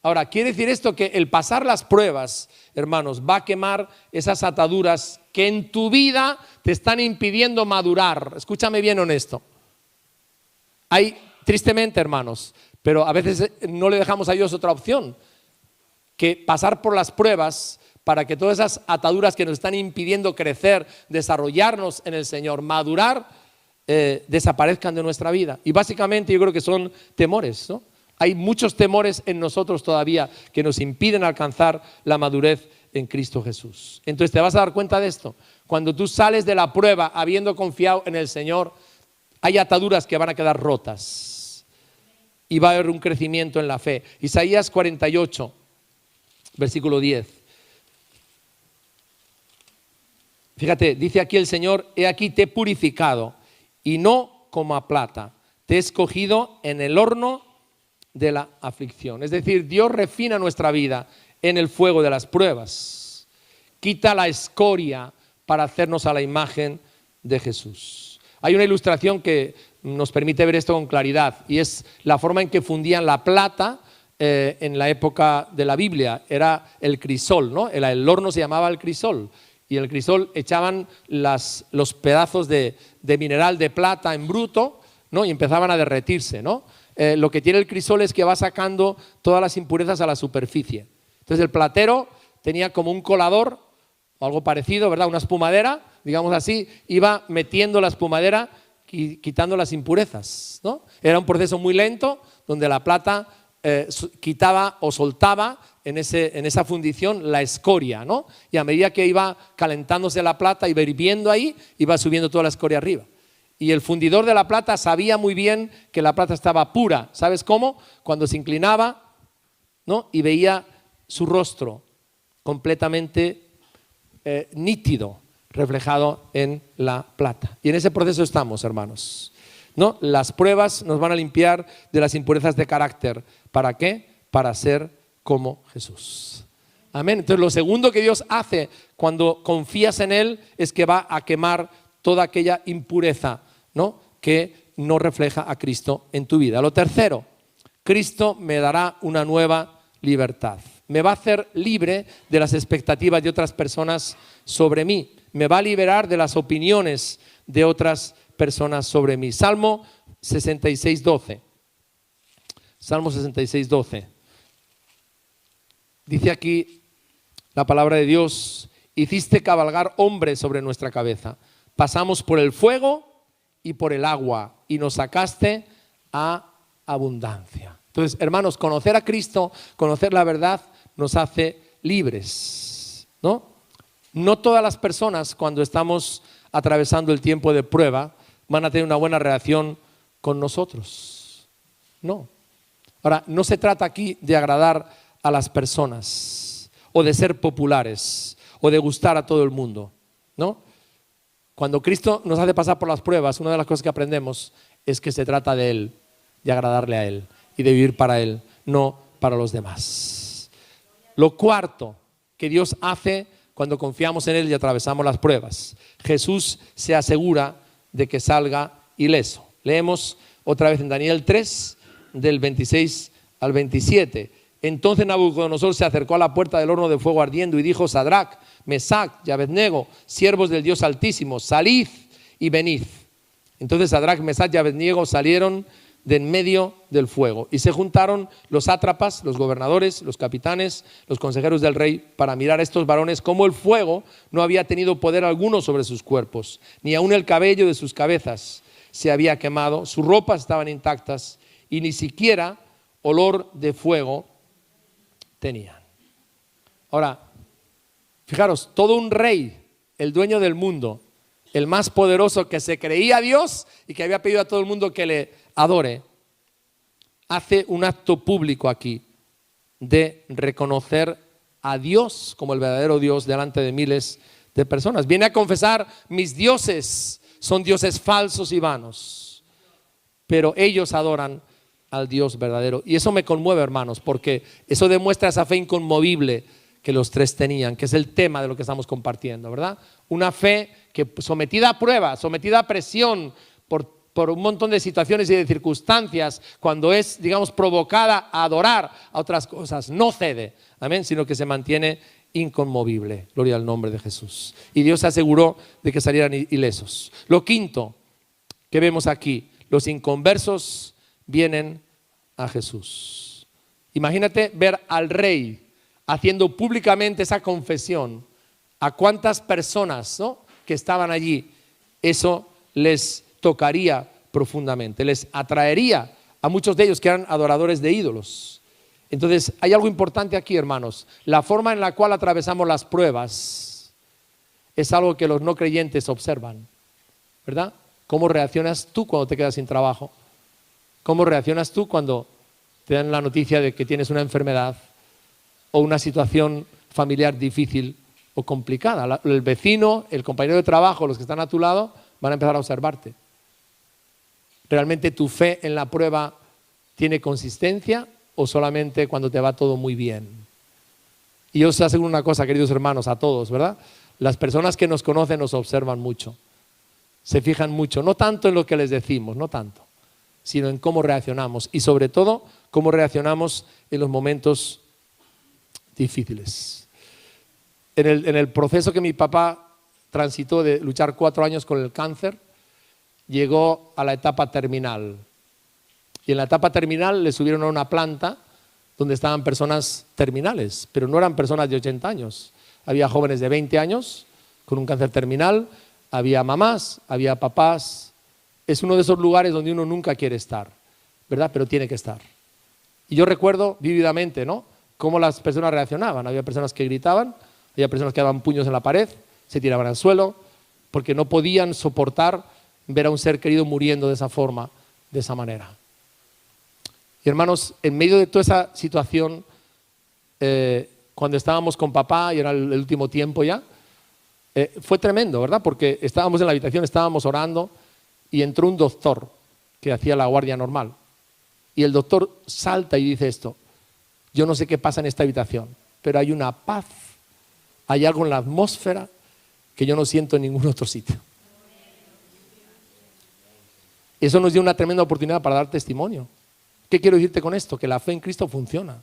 [SPEAKER 1] Ahora, quiere decir esto que el pasar las pruebas, hermanos, va a quemar esas ataduras que en tu vida te están impidiendo madurar. Escúchame bien honesto. Hay, tristemente, hermanos, pero a veces no le dejamos a Dios otra opción que pasar por las pruebas para que todas esas ataduras que nos están impidiendo crecer, desarrollarnos en el Señor, madurar, desaparezcan de nuestra vida. Y básicamente yo creo que son temores, ¿no? Hay muchos temores en nosotros todavía que nos impiden alcanzar la madurez en Cristo Jesús. Entonces te vas a dar cuenta de esto. Cuando tú sales de la prueba habiendo confiado en el Señor, hay ataduras que van a quedar rotas y va a haber un crecimiento en la fe. Isaías 48, versículo 10. Fíjate, dice aquí el Señor: he aquí te he purificado, y no como a plata, te he escogido en el horno de la aflicción. Es decir, Dios refina nuestra vida en el fuego de las pruebas, quita la escoria para hacernos a la imagen de Jesús. Hay una ilustración que nos permite ver esto con claridad, y es la forma en que fundían la plata en la época de la Biblia. Era el crisol, ¿no? El horno se llamaba el crisol, y en el crisol echaban los pedazos de mineral de plata en bruto, ¿no? Y empezaban a derretirse, ¿no? Lo que tiene el crisol es que va sacando todas las impurezas a la superficie. Entonces el platero tenía como un colador o algo parecido, ¿verdad? Una espumadera, digamos así, iba metiendo la espumadera y quitando las impurezas, ¿no? Era un proceso muy lento donde la plata quitaba o soltaba en esa fundición la escoria, ¿no? Y a medida que iba calentándose la plata, iba hirviendo ahí, iba subiendo toda la escoria arriba. Y el fundidor de la plata sabía muy bien que la plata estaba pura. ¿Sabes cómo? Cuando se inclinaba, ¿no? Y veía su rostro completamente nítido, reflejado en la plata. Y en ese proceso estamos, hermanos, ¿no? Las pruebas nos van a limpiar de las impurezas de carácter. ¿Para qué? Para ser como Jesús. Amén. Entonces lo segundo que Dios hace cuando confías en Él es que va a quemar toda aquella impureza, ¿no?, que no refleja a Cristo en tu vida. Lo tercero, Cristo me dará una nueva libertad. Me va a hacer libre de las expectativas de otras personas sobre mí. Me va a liberar de las opiniones de otras personas sobre mí. Salmo 66:12. Salmo 66:12. Dice aquí la palabra de Dios: hiciste cabalgar hombres sobre nuestra cabeza. Pasamos por el fuego y por el agua y nos sacaste a abundancia. Entonces, hermanos, conocer a Cristo, conocer la verdad, nos hace libres, ¿no? No todas las personas, cuando estamos atravesando el tiempo de prueba, van a tener una buena reacción con nosotros. No. Ahora, no se trata aquí de agradar a las personas o de ser populares o de gustar a todo el mundo, ¿no? Cuando Cristo nos hace pasar por las pruebas, una de las cosas que aprendemos es que se trata de Él, de agradarle a Él y de vivir para Él, no para los demás. Lo cuarto que Dios hace cuando confiamos en Él y atravesamos las pruebas: Jesús se asegura de que salga ileso. Leemos otra vez en Daniel 3, del 26 al 27. Entonces Nabucodonosor se acercó a la puerta del horno de fuego ardiendo y dijo: Sadrac, Mesac y Abednego, siervos del Dios Altísimo, salid y venid. Entonces Sadrac, Mesac y Abednego salieron de en medio del fuego y se juntaron los sátrapas, los gobernadores, los capitanes, los consejeros del rey para mirar a estos varones cómo el fuego no había tenido poder alguno sobre sus cuerpos, ni aun el cabello de sus cabezas se había quemado, sus ropas estaban intactas y ni siquiera olor de fuego tenían. Ahora, fijaros, todo un rey, el dueño del mundo, el más poderoso, que se creía Dios y que había pedido a todo el mundo que le adore, hace un acto público aquí de reconocer a Dios como el verdadero Dios delante de miles de personas. Viene a confesar: mis dioses son dioses falsos y vanos, pero ellos adoran al Dios verdadero. Y eso me conmueve, hermanos, porque eso demuestra esa fe inconmovible que los tres tenían, que es el tema de lo que estamos compartiendo, ¿verdad? Una fe que, sometida a prueba, sometida a presión por un montón de situaciones y de circunstancias, cuando es, digamos, provocada a adorar a otras cosas, no cede, amén, sino que se mantiene inconmovible. Gloria al nombre de Jesús. Y Dios se aseguró de que salieran ilesos. Lo quinto que vemos aquí: los inconversos vienen a Jesús. Imagínate ver al rey haciendo públicamente esa confesión. ¿A cuántas personas, ¿no?, que estaban allí eso les tocaría profundamente? Les atraería a muchos de ellos que eran adoradores de ídolos. Entonces, hay algo importante aquí, hermanos. La forma en la cual atravesamos las pruebas es algo que los no creyentes observan, ¿verdad? ¿Cómo reaccionas tú cuando te quedas sin trabajo? ¿Cómo reaccionas tú cuando te dan la noticia de que tienes una enfermedad o una situación familiar difícil o complicada? El vecino, el compañero de trabajo, los que están a tu lado, van a empezar a observarte. ¿Realmente tu fe en la prueba tiene consistencia o solamente cuando te va todo muy bien? Y yo os aseguro una cosa, queridos hermanos, a todos, ¿verdad? Las personas que nos conocen nos observan mucho, se fijan mucho, no tanto en lo que les decimos, no tanto, sino en cómo reaccionamos y sobre todo cómo reaccionamos en los momentos difíciles. En el proceso que mi papá transitó de luchar 4 años con el cáncer, llegó a la etapa terminal. Y en la etapa terminal le subieron a una planta donde estaban personas terminales, pero no eran personas de 80 años. Había jóvenes de 20 años con un cáncer terminal, había mamás, había papás. Es uno de esos lugares donde uno nunca quiere estar, ¿verdad? Pero tiene que estar. Y yo recuerdo vívidamente, ¿no?, cómo las personas reaccionaban. Había personas que gritaban, había personas que daban puños en la pared, se tiraban al suelo, porque no podían soportar ver a un ser querido muriendo de esa forma, de esa manera. Y hermanos, en medio de toda esa situación, cuando estábamos con papá y era el último tiempo ya, fue tremendo, ¿verdad? Porque estábamos en la habitación, estábamos orando y entró un doctor que hacía la guardia normal. Y el doctor salta y dice esto: yo no sé qué pasa en esta habitación, pero hay una paz, hay algo en la atmósfera que yo no siento en ningún otro sitio. Eso nos dio una tremenda oportunidad para dar testimonio. ¿Qué quiero decirte con esto? Que la fe en Cristo funciona.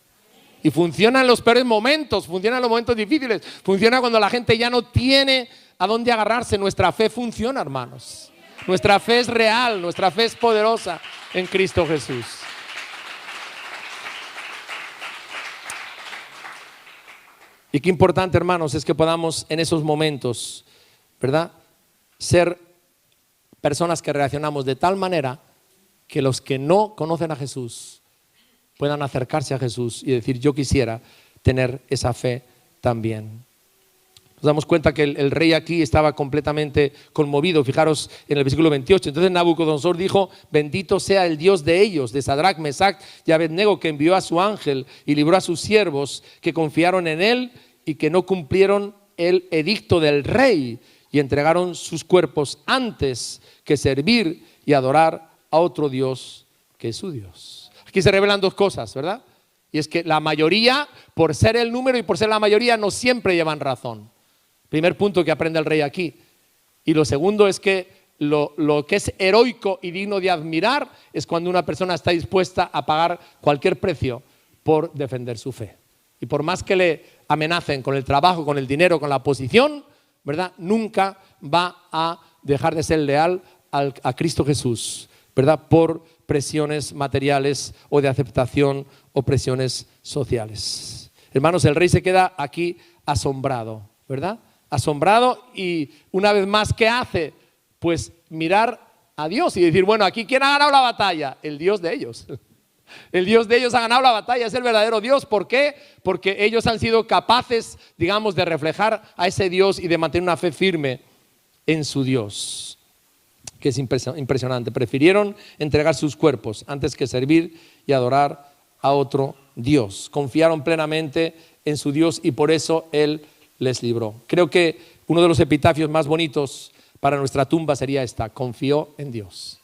[SPEAKER 1] Y funciona en los peores momentos, funciona en los momentos difíciles, funciona cuando la gente ya no tiene a dónde agarrarse. Nuestra fe funciona, hermanos. Nuestra fe es real, nuestra fe es poderosa en Cristo Jesús. Y qué importante, hermanos, es que podamos en esos momentos, ¿verdad?, ser personas que reaccionamos de tal manera que los que no conocen a Jesús puedan acercarse a Jesús y decir: yo quisiera tener esa fe también. Nos damos cuenta que el rey aquí estaba completamente conmovido. Fijaros en el versículo 28. Entonces Nabucodonosor dijo: bendito sea el Dios de ellos, de Sadrach, Mesach y Abednego, que envió a su ángel y libró a sus siervos que confiaron en él y que no cumplieron el edicto del rey y entregaron sus cuerpos antes que servir y adorar a otro Dios que es su Dios. Aquí se revelan dos cosas, ¿verdad? Y es que la mayoría, por ser el número y por ser la mayoría, no siempre llevan razón. Primer punto que aprende el rey aquí. Y lo segundo es que lo que es heroico y digno de admirar es cuando una persona está dispuesta a pagar cualquier precio por defender su fe. Y por más que le amenacen con el trabajo, con el dinero, con la posición, ¿verdad?, nunca va a dejar de ser leal a Cristo Jesús, ¿verdad?, por presiones materiales o de aceptación o presiones sociales. Hermanos, el rey se queda aquí asombrado, ¿verdad? Asombrado, y una vez más, ¿qué hace? Pues mirar a Dios y decir: bueno, aquí ¿quién ha ganado la batalla? El Dios de ellos. El Dios de ellos ha ganado la batalla, es el verdadero Dios. ¿Por qué? Porque ellos han sido capaces, digamos, de reflejar a ese Dios y de mantener una fe firme en su Dios, que es impresionante. Prefirieron entregar sus cuerpos antes que servir y adorar a otro Dios. Confiaron plenamente en su Dios y por eso Él les libró. Creo que uno de los epitafios más bonitos para nuestra tumba sería esta: confió en Dios,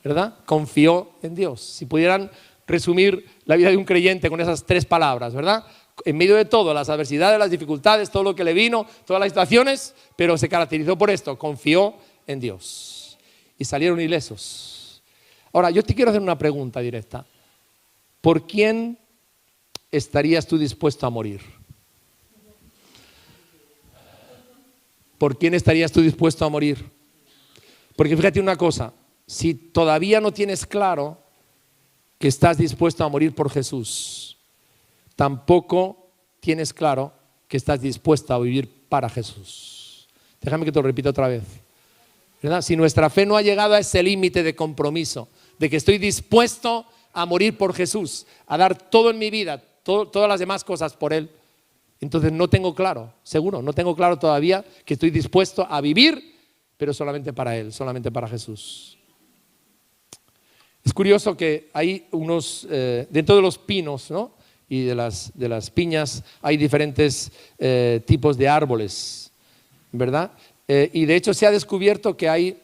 [SPEAKER 1] ¿verdad? Confió en Dios. Si pudieran resumir la vida de un creyente con esas tres palabras, ¿verdad? En medio de todo, las adversidades, las dificultades, todo lo que le vino, todas las situaciones, pero se caracterizó por esto: confió en Dios. Y salieron ilesos. Ahora, yo te quiero hacer una pregunta directa. ¿Por quién estarías tú dispuesto a morir? ¿Por quién estarías tú dispuesto a morir? Porque fíjate una cosa: si todavía no tienes claro que estás dispuesto a morir por Jesús, tampoco tienes claro que estás dispuesto a vivir para Jesús. Déjame que te lo repita otra vez, ¿verdad? Si nuestra fe no ha llegado a ese límite de compromiso, de que estoy dispuesto a morir por Jesús, a dar todo en mi vida, todas las demás cosas por Él, entonces no tengo claro, seguro, no tengo claro todavía que estoy dispuesto a vivir, pero solamente para Él, solamente para Jesús. Es curioso que hay unos, dentro de los pinos, ¿no?, y de las piñas, hay diferentes tipos de árboles, ¿verdad? Y de hecho se ha descubierto que hay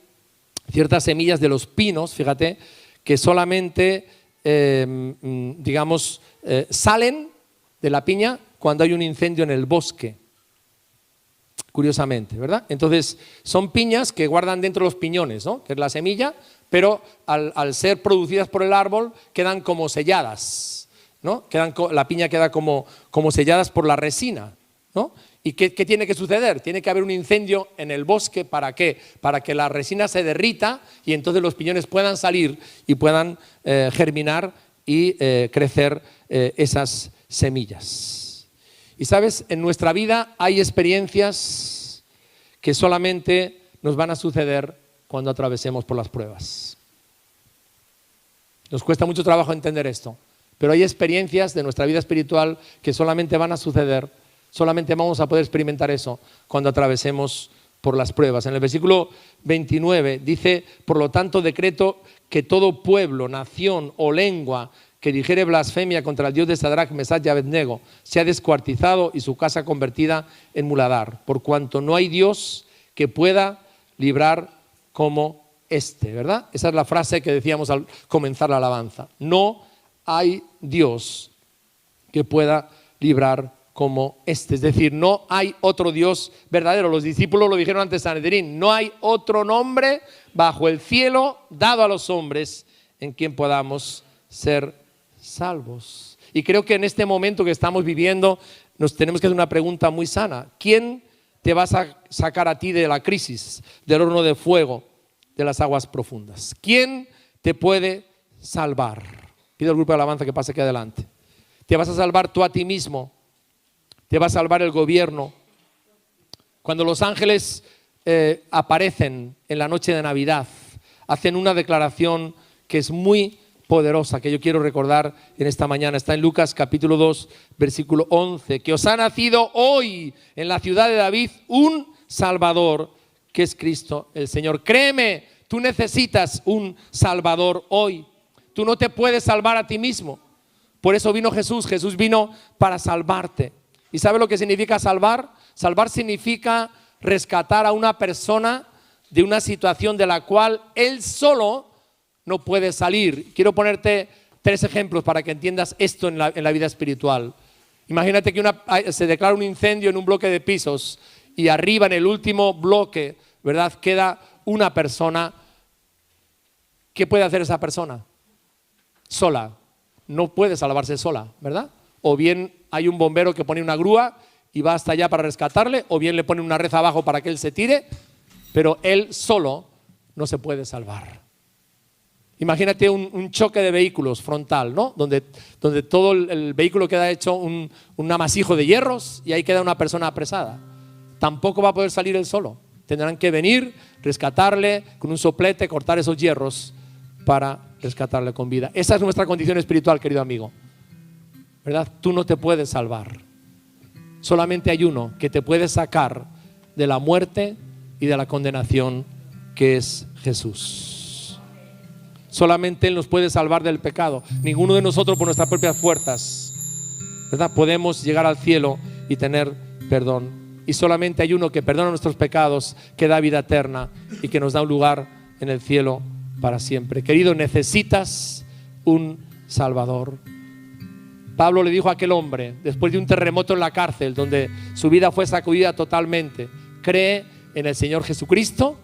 [SPEAKER 1] ciertas semillas de los pinos, fíjate, que solamente, salen de la piña cuando hay un incendio en el bosque, curiosamente, ¿verdad? Entonces son piñas que guardan dentro los piñones, ¿no?, que es la semilla, pero al ser producidas por el árbol quedan como selladas, ¿no? La piña queda como selladas por la resina, ¿no? ¿Y qué tiene que suceder? Tiene que haber un incendio en el bosque. ¿Para qué? Para que la resina se derrita y entonces los piñones puedan salir y puedan germinar y crecer esas semillas. Y sabes, en nuestra vida hay experiencias que solamente nos van a suceder cuando atravesemos por las pruebas. Nos cuesta mucho trabajo entender esto, pero hay experiencias de nuestra vida espiritual que solamente van a suceder, solamente vamos a poder experimentar eso cuando atravesemos por las pruebas. En el versículo 29 dice: por lo tanto decreto que todo pueblo, nación o lengua que dijere blasfemia contra el Dios de Sadrach, Mesach y Abednego sea descuartizado y su casa convertida en muladar, por cuanto no hay Dios que pueda librar como este, ¿verdad? Esa es la frase que decíamos al comenzar la alabanza. No hay Dios que pueda librar como este. Es decir, no hay otro Dios verdadero. Los discípulos lo dijeron ante Sanedrín: no hay otro nombre bajo el cielo dado a los hombres en quien podamos ser salvos. Y creo que en este momento que estamos viviendo nos tenemos que hacer una pregunta muy sana: ¿quién te va a sacar a ti de la crisis, del horno de fuego, de las aguas profundas. ¿Quién te puede salvar? Pido al grupo de alabanza que pase aquí adelante. Te vas a salvar tú a ti mismo. Te va a salvar el gobierno. Cuando los ángeles aparecen en la noche de Navidad, hacen una declaración que es muy poderosa, que yo quiero recordar en esta mañana. Está en Lucas capítulo 2, versículo 11, que os ha nacido hoy en la ciudad de David un Salvador, que es Cristo el Señor. Créeme, tú necesitas un Salvador hoy. Tú no te puedes salvar a ti mismo. Por eso vino Jesús. Jesús vino para salvarte. ¿Y sabe lo que significa salvar? Salvar significa rescatar a una persona de una situación de la cual él solo no puede salir. Quiero ponerte 3 ejemplos para que entiendas esto en la vida espiritual. Imagínate que se declara un incendio en un bloque de pisos y arriba en el último bloque, ¿verdad?, queda una persona. ¿Qué puede hacer esa persona? Sola. No puede salvarse sola, ¿verdad? O bien hay un bombero que pone una grúa y va hasta allá para rescatarle, o bien le pone una red abajo para que él se tire, pero él solo no se puede salvar. Imagínate un choque de vehículos frontal, ¿no? Donde todo el vehículo queda hecho un amasijo de hierros y ahí queda una persona apresada. Tampoco va a poder salir él solo. Tendrán que venir, rescatarle con un soplete, cortar esos hierros para rescatarle con vida. Esa es nuestra condición espiritual, querido amigo, ¿verdad? Tú no te puedes salvar. Solamente hay uno que te puede sacar de la muerte y de la condenación, que es Jesús. Solamente Él nos puede salvar del pecado. Ninguno de nosotros por nuestras propias fuerzas, ¿verdad?, podemos llegar al cielo y tener perdón. Y solamente hay uno que perdona nuestros pecados, que da vida eterna y que nos da un lugar en el cielo para siempre. Querido, necesitas un Salvador. Pablo le dijo a aquel hombre, después de un terremoto en la cárcel, donde su vida fue sacudida totalmente: cree en el Señor Jesucristo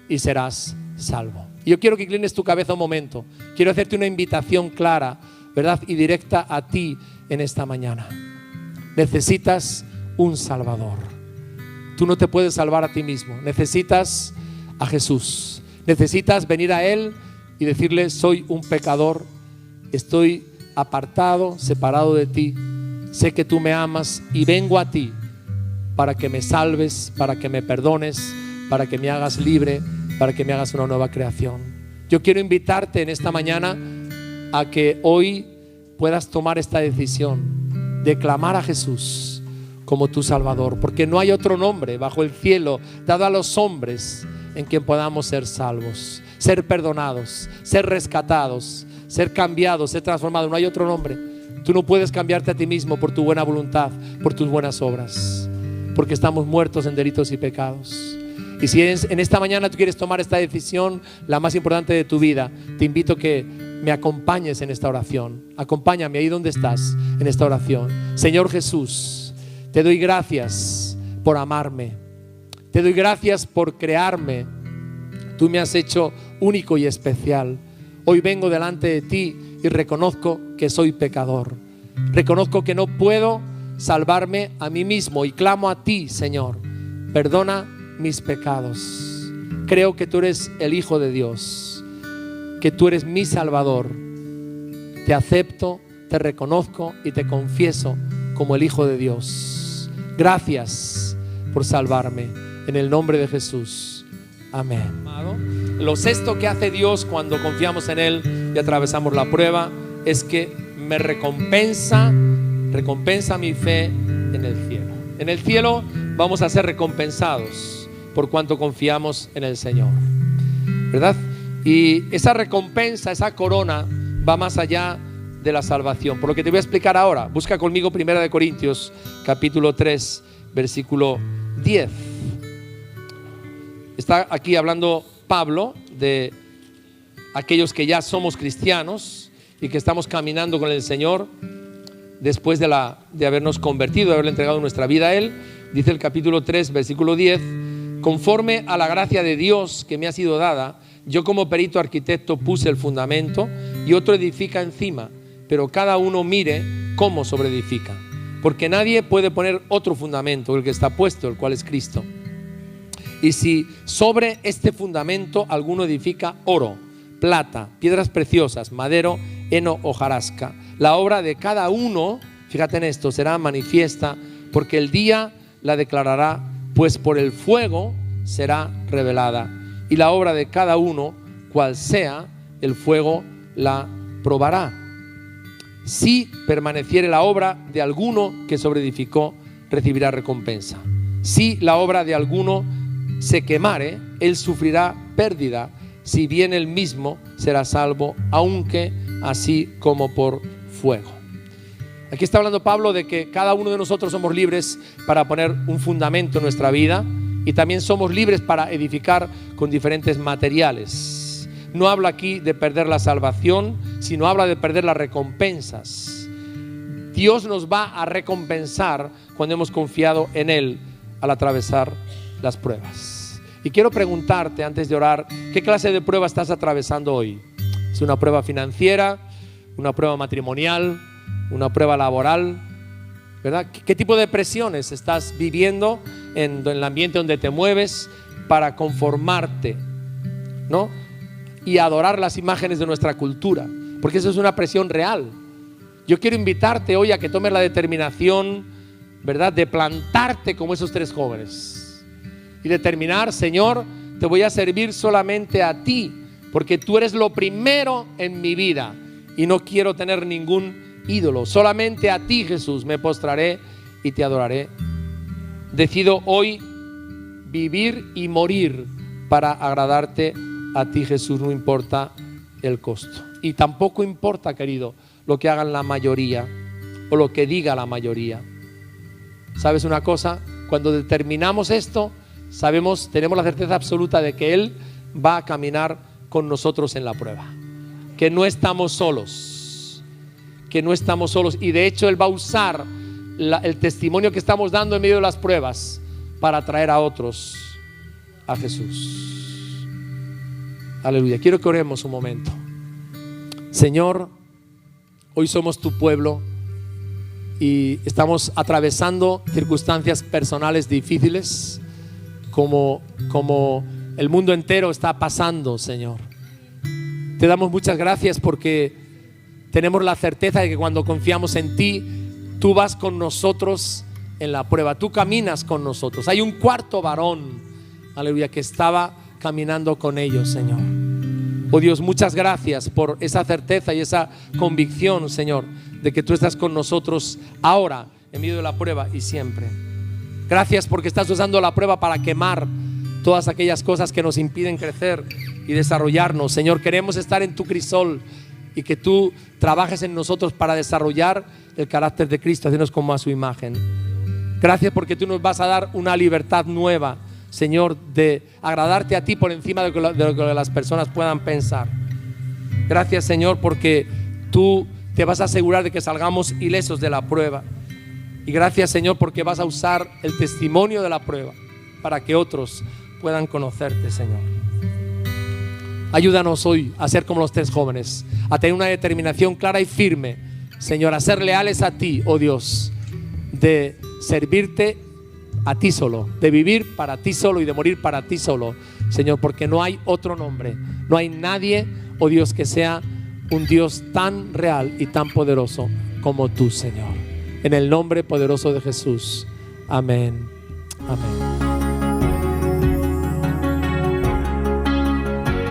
[SPEAKER 1] y serás salvo. Y yo quiero que inclines tu cabeza un momento. Quiero hacerte una invitación clara, ¿verdad?, y directa a ti en esta mañana. Necesitas un Salvador. Tú no te puedes salvar a ti mismo. Necesitas a Jesús. Necesitas venir a Él y decirle: soy un pecador, estoy apartado, separado de ti, sé que tú me amas y vengo a ti para que me salves, para que me perdones, para que me hagas libre, para que me hagas una nueva creación. Yo quiero invitarte en esta mañana a que hoy puedas tomar esta decisión de clamar a Jesús como tu Salvador, porque no hay otro nombre bajo el cielo dado a los hombres en quien podamos ser salvos, ser perdonados, ser rescatados, ser cambiados, ser transformados. No hay otro nombre. Tú no puedes cambiarte a ti mismo por tu buena voluntad, por tus buenas obras, porque estamos muertos en delitos y pecados. Y si en esta mañana tú quieres tomar esta decisión, la más importante de tu vida, te invito a que me acompañes en esta oración. Acompáñame ahí donde estás en esta oración. Señor Jesús, te doy gracias por amarme. Te doy gracias por crearme. Tú me has hecho único y especial. Hoy vengo delante de ti y reconozco que soy pecador. Reconozco que no puedo salvarme a mí mismo y clamo a ti, Señor. Perdona mis pecados. Creo que tú eres el Hijo de Dios, que tú eres mi Salvador. Te acepto, te reconozco y te confieso como el Hijo de Dios. Gracias por salvarme. En el nombre de Jesús. Amén. Lo sexto que hace Dios cuando confiamos en Él y atravesamos la prueba es que me recompensa mi fe en el cielo. En el cielo vamos a ser recompensados por cuanto confiamos en el Señor, ¿verdad? Y esa recompensa, esa corona va más allá de la salvación. Por lo que te voy a explicar ahora. Busca conmigo 1 Corintios capítulo 3 versículo 10. Está aquí hablando Pablo de aquellos que ya somos cristianos y que estamos caminando con el Señor después de habernos convertido, de haberle entregado nuestra vida a Él. Dice el capítulo 3, versículo 10: conforme a la gracia de Dios que me ha sido dada, yo como perito arquitecto puse el fundamento y otro edifica encima, pero cada uno mire cómo sobreedifica, porque nadie puede poner otro fundamento, el que está puesto, el cual es Cristo. Y si sobre este fundamento alguno edifica oro, plata, piedras preciosas, madero, heno, hojarasca, la obra de cada uno, fíjate en esto, será manifiesta, porque el día la declarará, pues por el fuego será revelada. Y la obra de cada uno, cual sea, el fuego la probará. Si permaneciere la obra de alguno que sobreedificó, recibirá recompensa. Si la obra de alguno se quemare, él sufrirá pérdida, si bien él mismo será salvo, aunque así como por fuego. Aquí está hablando Pablo de que cada uno de nosotros somos libres para poner un fundamento en nuestra vida, y también somos libres para edificar con diferentes materiales. No habla aquí de perder la salvación, sino habla de perder las recompensas. Dios nos va a recompensar cuando hemos confiado en Él al atravesar las pruebas. Y quiero preguntarte antes de orar, ¿qué clase de prueba estás atravesando hoy? ¿Es una prueba financiera? ¿Una prueba matrimonial? ¿Una prueba laboral? ¿Verdad? ¿Qué tipo de presiones estás viviendo en el ambiente donde te mueves para conformarte, ¿no? Y adorar las imágenes de nuestra cultura? Porque eso es una presión real. Yo quiero invitarte hoy a que tomes la determinación, ¿verdad?, de plantarte como esos 3 jóvenes y determinar: Señor, te voy a servir solamente a ti, porque tú eres lo primero en mi vida y no quiero tener ningún ídolo. Solamente a ti, Jesús, me postraré y te adoraré. Decido hoy vivir y morir para agradarte a ti, Jesús, no importa el costo. Y tampoco importa, querido, lo que hagan la mayoría o lo que diga la mayoría. ¿Sabes una cosa? Cuando determinamos esto, tenemos la certeza absoluta de que Él va a caminar con nosotros en la prueba, que no estamos solos, y de hecho Él va a usar el testimonio que estamos dando en medio de las pruebas para atraer a otros a Jesús. Aleluya. Quiero que oremos un momento. Señor, hoy somos tu pueblo y estamos atravesando circunstancias personales difíciles como el mundo entero está pasando, Señor. Te damos muchas gracias porque tenemos la certeza de que cuando confiamos en ti, tú vas con nosotros en la prueba, tú caminas con nosotros. Hay un cuarto varón, aleluya, que estaba caminando con ellos, Señor. Oh Dios, muchas gracias por esa certeza y esa convicción, Señor, de que tú estás con nosotros ahora, en medio de la prueba y siempre. Gracias porque estás usando la prueba para quemar todas aquellas cosas que nos impiden crecer y desarrollarnos. Señor, queremos estar en tu crisol y que tú trabajes en nosotros para desarrollar el carácter de Cristo, hacernos como a su imagen. Gracias porque tú nos vas a dar una libertad nueva, Señor, de agradarte a ti por encima de lo que las personas puedan pensar. Gracias, Señor, porque tú te vas a asegurar de que salgamos ilesos de la prueba. Y gracias, Señor, porque vas a usar el testimonio de la prueba para que otros puedan conocerte, Señor. Ayúdanos hoy a ser como los 3 jóvenes, a tener una determinación clara y firme, Señor, a ser leales a ti, oh Dios, de servirte a ti solo, de vivir para ti solo y de morir para ti solo, Señor, porque no hay otro nombre, no hay nadie, oh Dios, que sea un Dios tan real y tan poderoso como tú, Señor. En el nombre poderoso de Jesús. Amén. Amén.